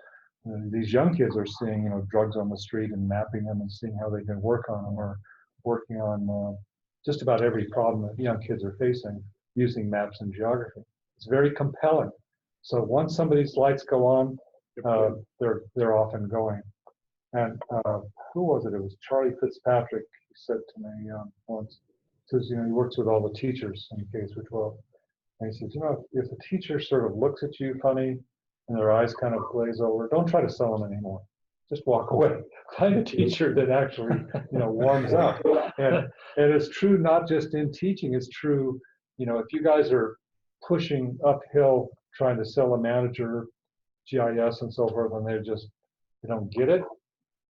These young kids are seeing, drugs on the street and mapping them and seeing how they can work on them, or working on just about every problem that young kids are facing using maps and geography. It's very compelling. So once somebody's lights go on, they're off and going. And who was it? It was Charlie Fitzpatrick. He said to me once, he says, he works with all the teachers in K through 12. And he says, if the teacher sort of looks at you funny and their eyes kind of glaze over, don't try to sell them anymore. Just walk away. Find a teacher that actually, warms up. And it's true not just in teaching. It's true, if you guys are pushing uphill trying to sell a manager GIS and so forth, and they don't get it,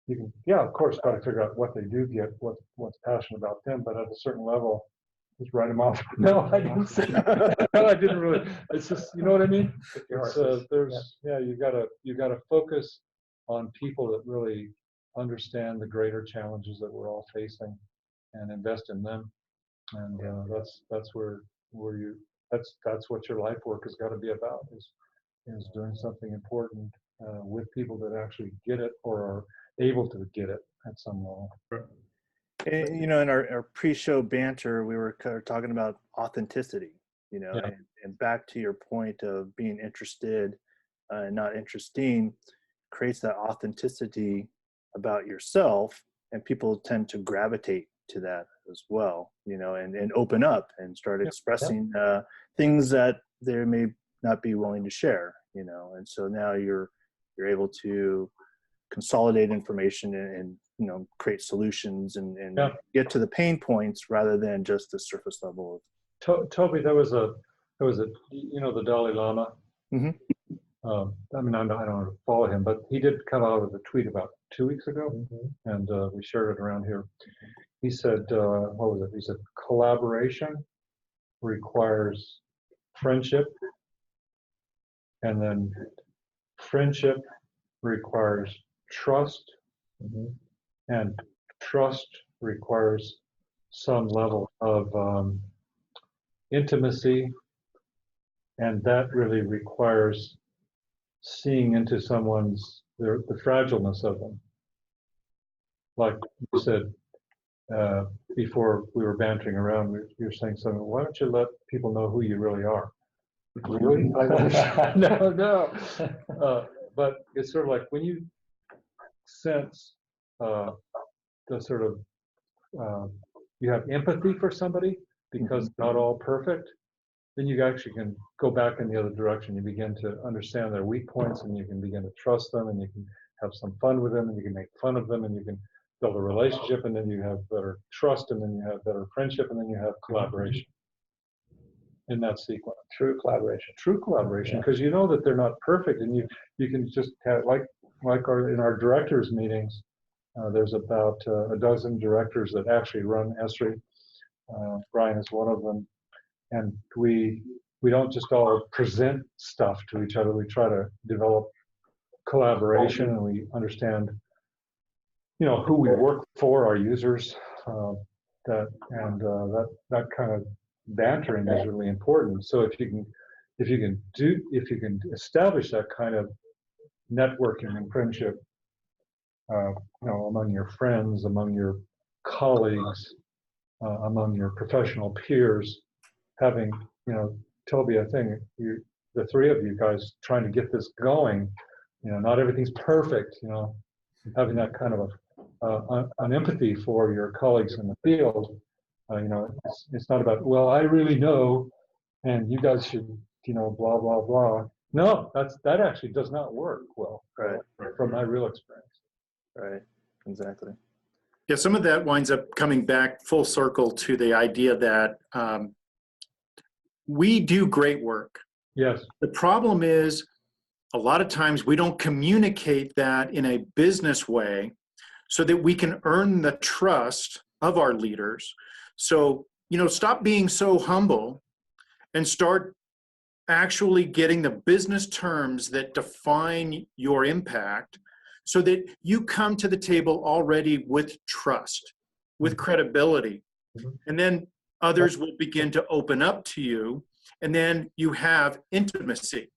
you can, of course, try to figure out what they do get, what's passionate about them, but at a certain level, just write them off. No, I didn't say that. No, I didn't really. It's just, you know what I mean? It's, you gotta focus on people that really understand the greater challenges that we're all facing, and invest in them. And that's what your life work has got to be about, is doing something important with people that actually get it, or are able to get it at some level. And, in our pre-show banter, we were kind of talking about authenticity, and back to your point of being interested and not interesting, creates that authenticity about yourself, and people tend to gravitate to that as well, and open up and start expressing things that they may not be willing to share, and so now you're able to consolidate information and create solutions and get to the pain points rather than just the surface level of. Toby, there was the Dalai Lama. I mean, I don't follow him, but he did come out with a tweet about 2 weeks ago, and we shared it around here. He said, what was it? He said, collaboration requires friendship, and then friendship requires trust, and trust requires some level of intimacy, and that really requires seeing into the fragileness of them. Like you said, before we were bantering around, you were saying something, why don't you let people know who you really are? Really? No. But it's sort of like when you sense the sort of, you have empathy for somebody because it's not all perfect, then you actually can go back in the other direction. You begin to understand their weak points, and you can begin to trust them, and you can have some fun with them, and you can make fun of them, and you can build a relationship, and then you have better trust, and then you have better friendship, and then you have collaboration in that sequence. True collaboration, because you know that they're not perfect, and you can just have, like in our directors meetings, there's about a dozen directors that actually run Esri. Brian is one of them. And we don't just all present stuff to each other. We try to develop collaboration, and we understand, who we work for, our users. That kind of bantering is really important. So if you can establish that kind of networking and friendship, among your friends, among your colleagues, among your professional peers. Having, Toby, I think the three of you guys trying to get this going, not everything's perfect, having that kind of an empathy for your colleagues in the field, it's not about, well, I really know, and you guys should, blah, blah, blah. No, that actually does not work well, Right. from my real experience. Right. Exactly. Yeah, some of that winds up coming back full circle to the idea that we do great work. Yes. The problem is a lot of times we don't communicate that in a business way so that we can earn the trust of our leaders. So, stop being so humble and start actually getting the business terms that define your impact so that you come to the table already with trust, with credibility. And then others will begin to open up to you. And then you have intimacy.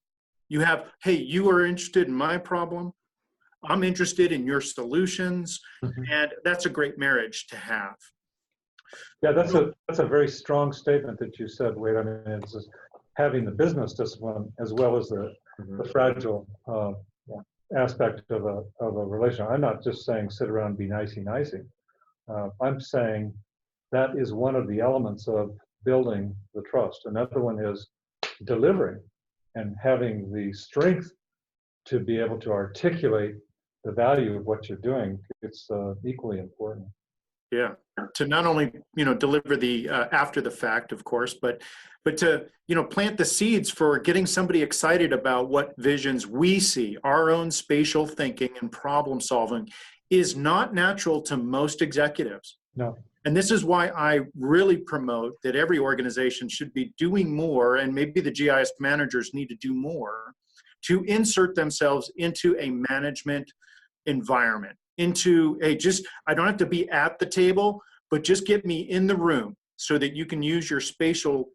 You have, hey, you are interested in my problem. I'm interested in your solutions. And that's a great marriage to have. Yeah, that's a very strong statement that you said, Wade. I mean, it's just having the business discipline as well as the fragile aspect of a relation. I'm not just saying sit around and be nicey-nicey. I'm saying that is one of the elements of building the trust. Another one is delivering and having the strength to be able to articulate the value of what you're doing. It's equally important. Yeah, to not only deliver the after the fact, of course, but to plant the seeds for getting somebody excited about what visions we see. Our own spatial thinking and problem solving is not natural to most executives. No. And this is why I really promote that every organization should be doing more, and maybe the GIS managers need to do more to insert themselves into a management environment. Into I don't have to be at the table, but just get me in the room so that you can use your spatial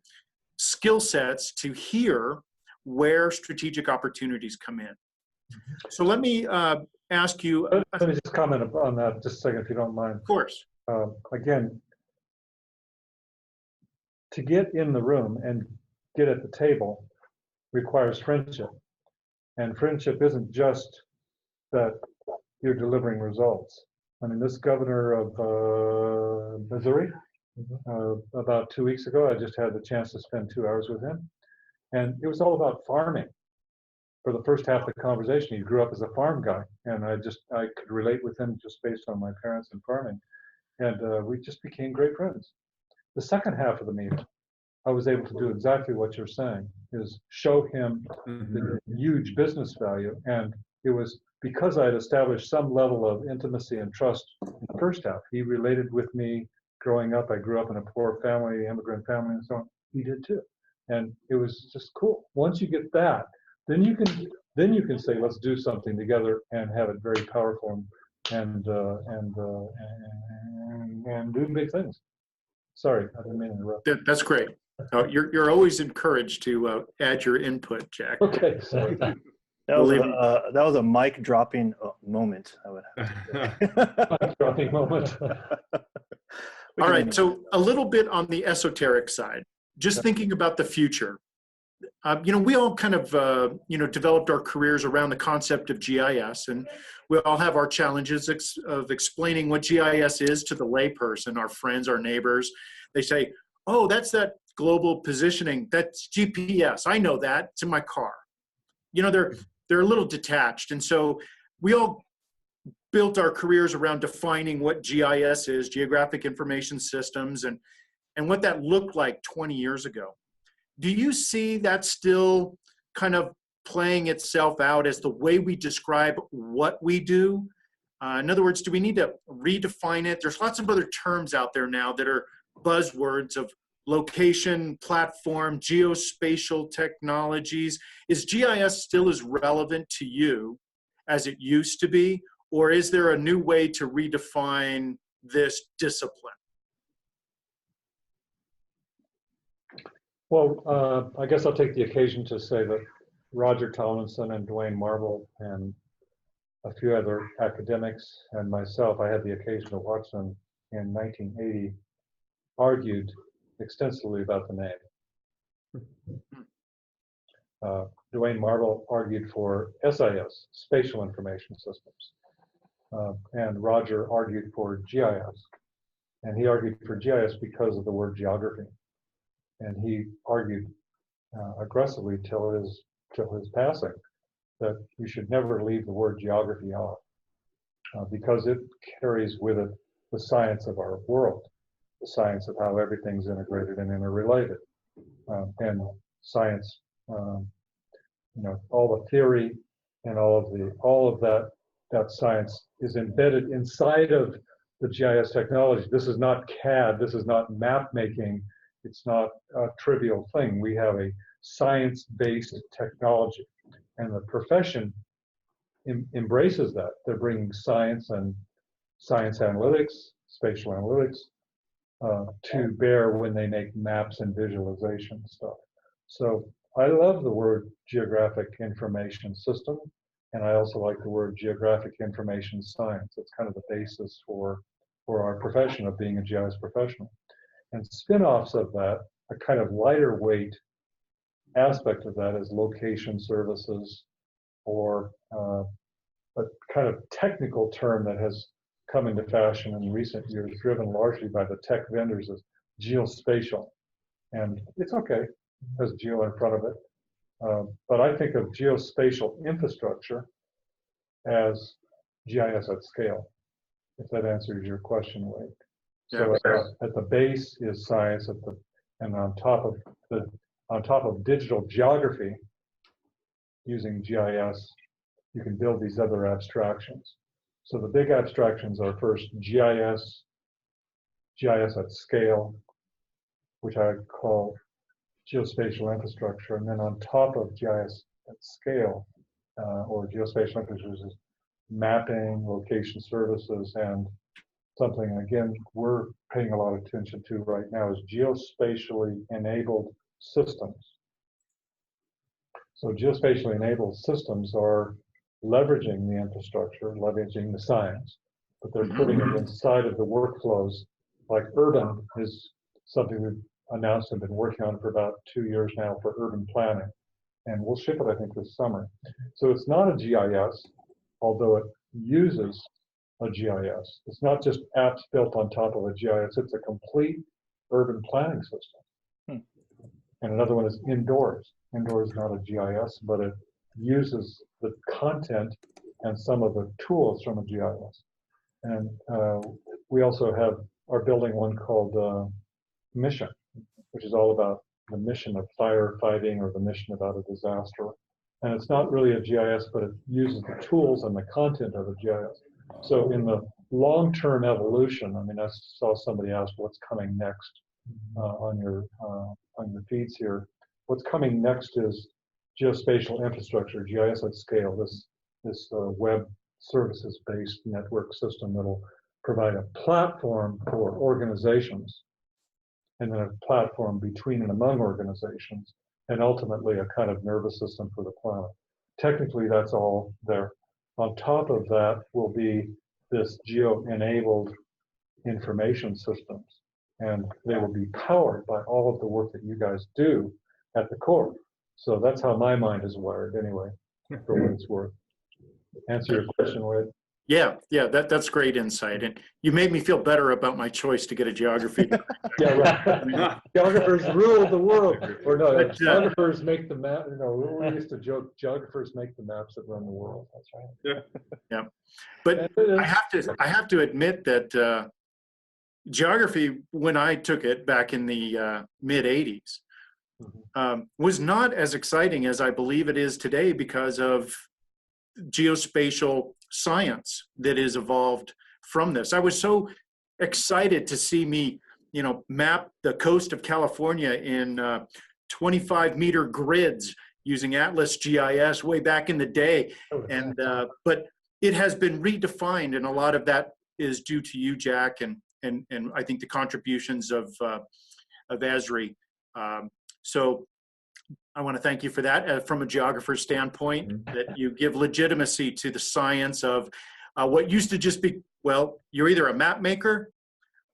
skill sets to hear where strategic opportunities come in. So let me ask you. Let me just comment on that just a second, if you don't mind. Of course. Again, to get in the room and get at the table requires friendship. And friendship isn't just that you're delivering results. I mean, this governor of Missouri, about 2 weeks ago, I just had the chance to spend 2 hours with him. And it was all about farming. For the first half of the conversation, he grew up as a farm guy. And I could relate with him just based on my parents and farming. And we just became great friends. The second half of the meeting, I was able to do exactly what you're saying, is show him the huge business value. And it was because I had established some level of intimacy and trust in the first half. He related with me growing up. I grew up in a poor family, immigrant family, and so on. He did too. And it was just cool. Once you get that, then you can say, let's do something together and have it very powerful and do big things. Sorry, I didn't mean to interrupt. That's great. You're always encouraged to add your input, Jack. Okay, sorry. That was a mic dropping moment, I would have to say. Mic dropping moment. All right, so a little bit on the esoteric side, just thinking about the future. We all kind of, developed our careers around the concept of GIS, and we all have our challenges of explaining what GIS is to the layperson, our friends, our neighbors. They say, oh, that's that global positioning. That's GPS. I know that. It's in my car. They're a little detached. And so we all built our careers around defining what GIS is, Geographic Information Systems, and what that looked like 20 years ago. Do you see that still kind of playing itself out as the way we describe what we do? In other words, do we need to redefine it? There's lots of other terms out there now that are buzzwords of location, platform, geospatial technologies. Is GIS still as relevant to you as it used to be? Or is there a new way to redefine this discipline? Well, I guess I'll take the occasion to say that Roger Tomlinson and Dwayne Marble and a few other academics and myself, I had the occasion to watch them in 1980, argued extensively about the name. Dwayne Marble argued for SIS, Spatial Information Systems, and Roger argued for GIS. And he argued for GIS because of the word geography. And he argued aggressively till his till his passing, that we should never leave the word geography out, because it carries with it the science of our world, the science of how everything's integrated and interrelated, and science, all the theory and all of that science is embedded inside of the GIS technology. This is not CAD. This is not map making. It's not a trivial thing. We have a science-based technology, and the profession embraces that. They're bringing science and science analytics, spatial analytics, to bear when they make maps and visualization stuff. So I love the word geographic information system, and I also like the word geographic information science. It's kind of the basis for our profession of being a GIS professional. And spin-offs of that, a kind of lighter weight aspect of that is location services, or a kind of technical term that has come into fashion in recent years, driven largely by the tech vendors, as geospatial. And it's okay, it has geo in front of it. But I think of geospatial infrastructure as GIS at scale, if that answers your question, Wade. So at the base is science, and on top of digital geography, using GIS, you can build these other abstractions. So the big abstractions are first GIS at scale, which I call geospatial infrastructure, and then on top of GIS at scale, or geospatial infrastructure, is mapping, location services, and something, again, we're paying a lot of attention to right now is geospatially enabled systems. So geospatially enabled systems are leveraging the infrastructure, leveraging the science, but they're putting it inside of the workflows. Like urban is something we've announced and been working on for about 2 years now for urban planning. And we'll ship it, I think, this summer. So it's not a GIS, although it uses a GIS. It's not just apps built on top of a GIS, it's a complete urban planning system. And another one is indoors. Indoors is not a GIS, but it uses the content and some of the tools from a GIS. And we also are building one called Mission, which is all about the mission of firefighting or the mission about a disaster. And it's not really a GIS, but it uses the tools and the content of a GIS. So in the long-term evolution, I mean, I saw somebody ask what's coming next on your feeds here. What's coming next is geospatial infrastructure, GIS at scale, this web services-based network system that'll provide a platform for organizations, and then a platform between and among organizations, and ultimately a kind of nervous system for the planet. Technically, that's all there. On top of that will be this geo-enabled information systems, and they will be powered by all of the work that you guys do at the core. So that's how my mind is wired anyway, for what it's worth. Answer your question, Wade? Yeah, that's great insight. And you made me feel better about my choice to get a geography. Yeah, right. Geographers rule the world. Or no, geographers make the map. We used to joke, geographers make the maps that run the world. That's right. Yeah. But I have to admit that geography, when I took it back in the mid 80s, was not as exciting as I believe it is today because of geospatial science that is evolved from this. I was so excited to see me, map the coast of California in 25-meter grids using Atlas GIS way back in the day. And but it has been redefined, and a lot of that is due to you, Jack, and I think the contributions of Esri. So I want to thank you for that from a geographer's standpoint, that you give legitimacy to the science of what used to just be, well, you're either a map maker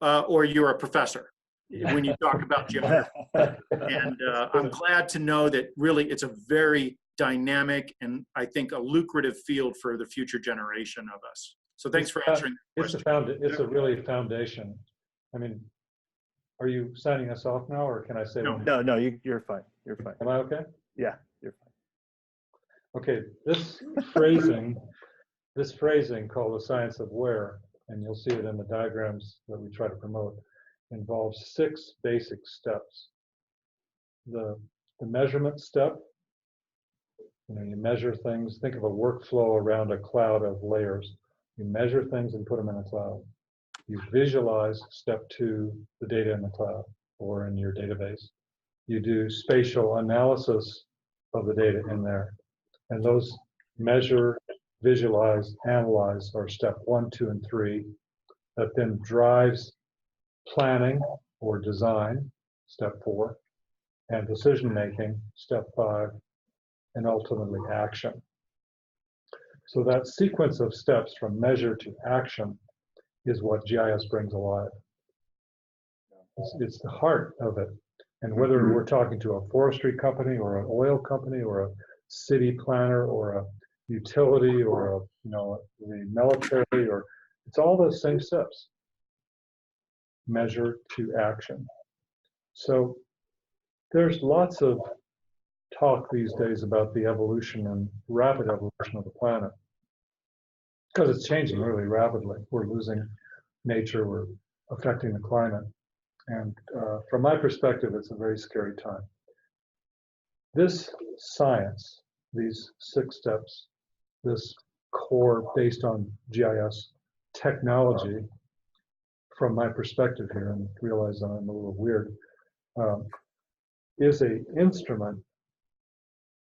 or you're a professor when you talk about geography. And I'm glad to know that really it's a very dynamic and I think a lucrative field for the future generation of us. So thanks for answering the question. It's a really foundation. I mean, are you signing us off now, or can I say? No, you're fine. You're fine. Am I okay? Yeah, you're fine. Okay, this phrasing called the science of where, and you'll see it in the diagrams that we try to promote, involves 6 basic steps. The measurement step, you measure things. Think of a workflow around a cloud of layers. You measure things and put them in a cloud. You visualize, step 2, the data in the cloud or in your database. You do spatial analysis of the data in there. And those measure, visualize, analyze are step 1, 2, and 3. That then drives planning or design, step 4, and decision making, step 5, and ultimately action. So that sequence of steps from measure to action is what GIS brings alive. It's the heart of it. And whether we're talking to a forestry company or an oil company or a city planner or a utility or a, the military, or it's all those same steps. Measure to action. So there's lots of talk these days about the evolution and rapid evolution of the planet, because it's changing really rapidly. We're losing nature, we're affecting the climate. And from my perspective, it's a very scary time. This science, these 6 steps, this core based on GIS technology, from my perspective here, and realize I'm a little weird, is an instrument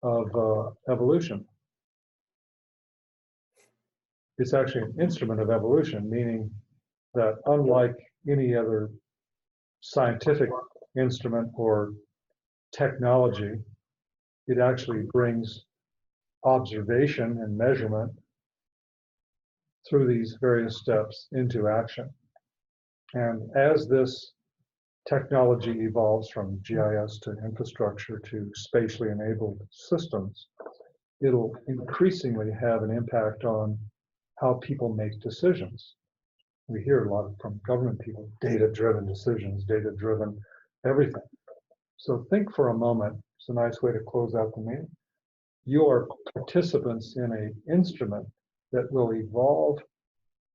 of evolution. It's actually an instrument of evolution, meaning that unlike any other scientific instrument or technology, it actually brings observation and measurement through these various steps into action. And as this technology evolves from GIS to infrastructure to spatially enabled systems, it'll increasingly have an impact on how people make decisions. We hear a lot from government people, data-driven decisions, data-driven everything. So think for a moment, it's a nice way to close out the meeting. You are participants in an instrument that will evolve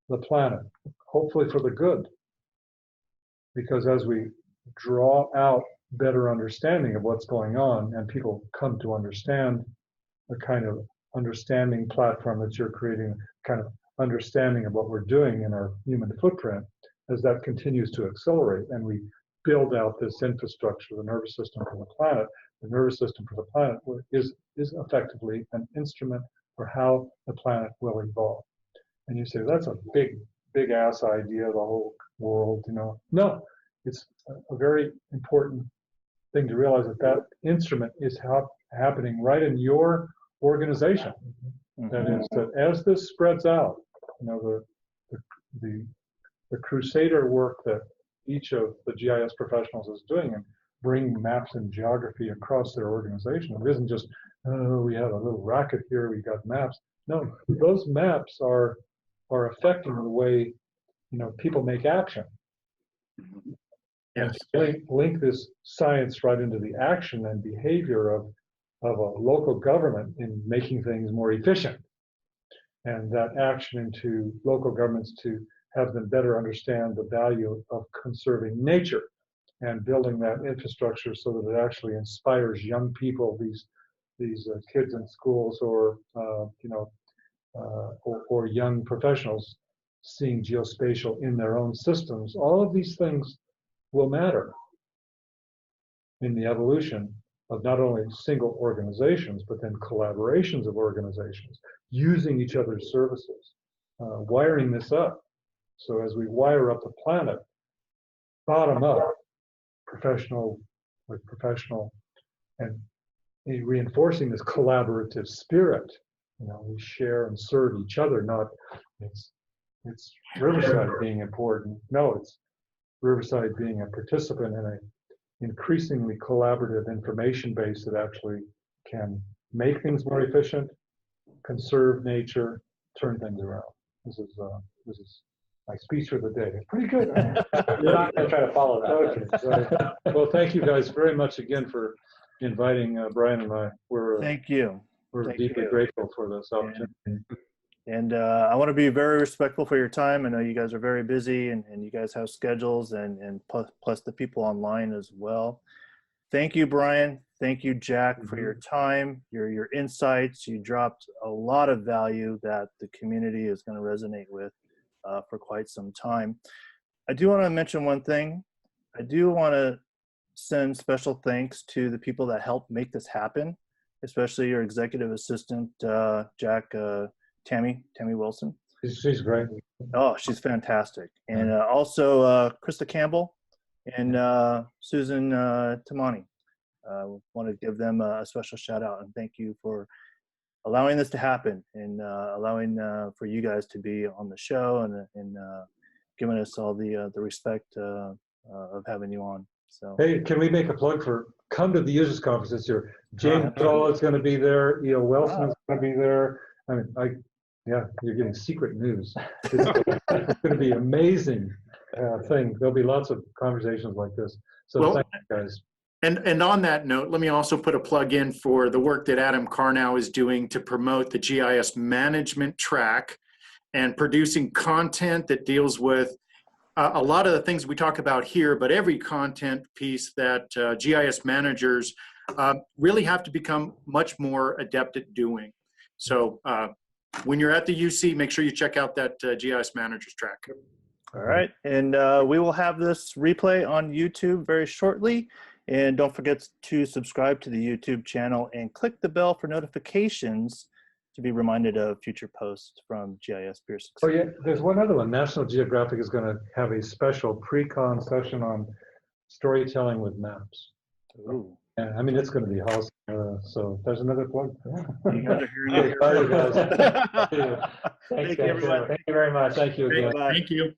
the planet, hopefully for the good. Because as we draw out better understanding of what's going on and people come to understand the kind of understanding platform that you're creating, kind of understanding of what we're doing in our human footprint, as that continues to accelerate and we build out this infrastructure, the nervous system for the planet, the nervous system for the planet is effectively an instrument for how the planet will evolve. And you say, that's a big ass idea, the whole world, No, it's a very important thing to realize that instrument is happening right in your organization. That is, that as this spreads out, the crusader work that each of the GIS professionals is doing and bringing maps and geography across their organization. It isn't just, oh, we have a little racket here, we got maps. No, those maps are affecting the way people make action. Yes. And link this science right into the action and behavior of a local government in making things more efficient. And that action into local governments to have them better understand the value of conserving nature and building that infrastructure so that it actually inspires young people, these kids in schools or young professionals seeing geospatial in their own systems. All of these things will matter in the evolution of not only single organizations, but then collaborations of organizations, using each other's services, wiring this up. So as we wire up the planet, bottom up, professional with professional, and reinforcing this collaborative spirit. We share and serve each other, not it's Riverside being important. No, it's Riverside being a participant in a increasingly collaborative information base that actually can make things more efficient, conserve nature, turn things around. This is my speech for the day. It's pretty good. We're not going to try to follow that. Okay. Well, thank you guys very much again for inviting Brian and I. Thank you. We're Thank deeply you. grateful for this opportunity. And I want to be very respectful for your time. I know you guys are very busy, and you guys have schedules, and plus the people online as well. Thank you, Brian. Thank you, Jack, for your time, your insights. You dropped a lot of value that the community is going to resonate with for quite some time. I do want to mention one thing. I do want to send special thanks to the people that helped make this happen, especially your executive assistant, Jack, Tammy Wilson. She's great. Oh, she's fantastic. And also Krista Campbell and Susan Tamani. Want to give them a special shout out and thank you for allowing this to happen and allowing for you guys to be on the show and giving us all the respect of having you on. So Hey, can we make a plug for come to the users conference this year? James Hall is going to be there. E.O. Wilson is going to be there. I mean, yeah, you're getting secret news. It's going to be amazing thing. There'll be lots of conversations like this. So Well, thank you guys. And on that note, let me also put a plug in for the work that Adam Carnow is doing to promote the GIS management track and producing content that deals with a lot of the things we talk about here, but every content piece that GIS managers really have to become much more adept at doing. So when you're at the UC, make sure you check out that GIS managers track. all right, and we will have this replay on YouTube very shortly. And don't forget to subscribe to the YouTube channel and click the bell for notifications to be reminded of future posts from GIS Peer Success. Oh yeah, there's one other one. National Geographic is going to have a special pre-con session on storytelling with maps. Ooh. And I mean, it's going to be awesome. So there's another plug. You guys are hearing it here Bye, first. guys. Thanks, Thank you, guys. everyone. Thank you very much. Thank you again. Thank you.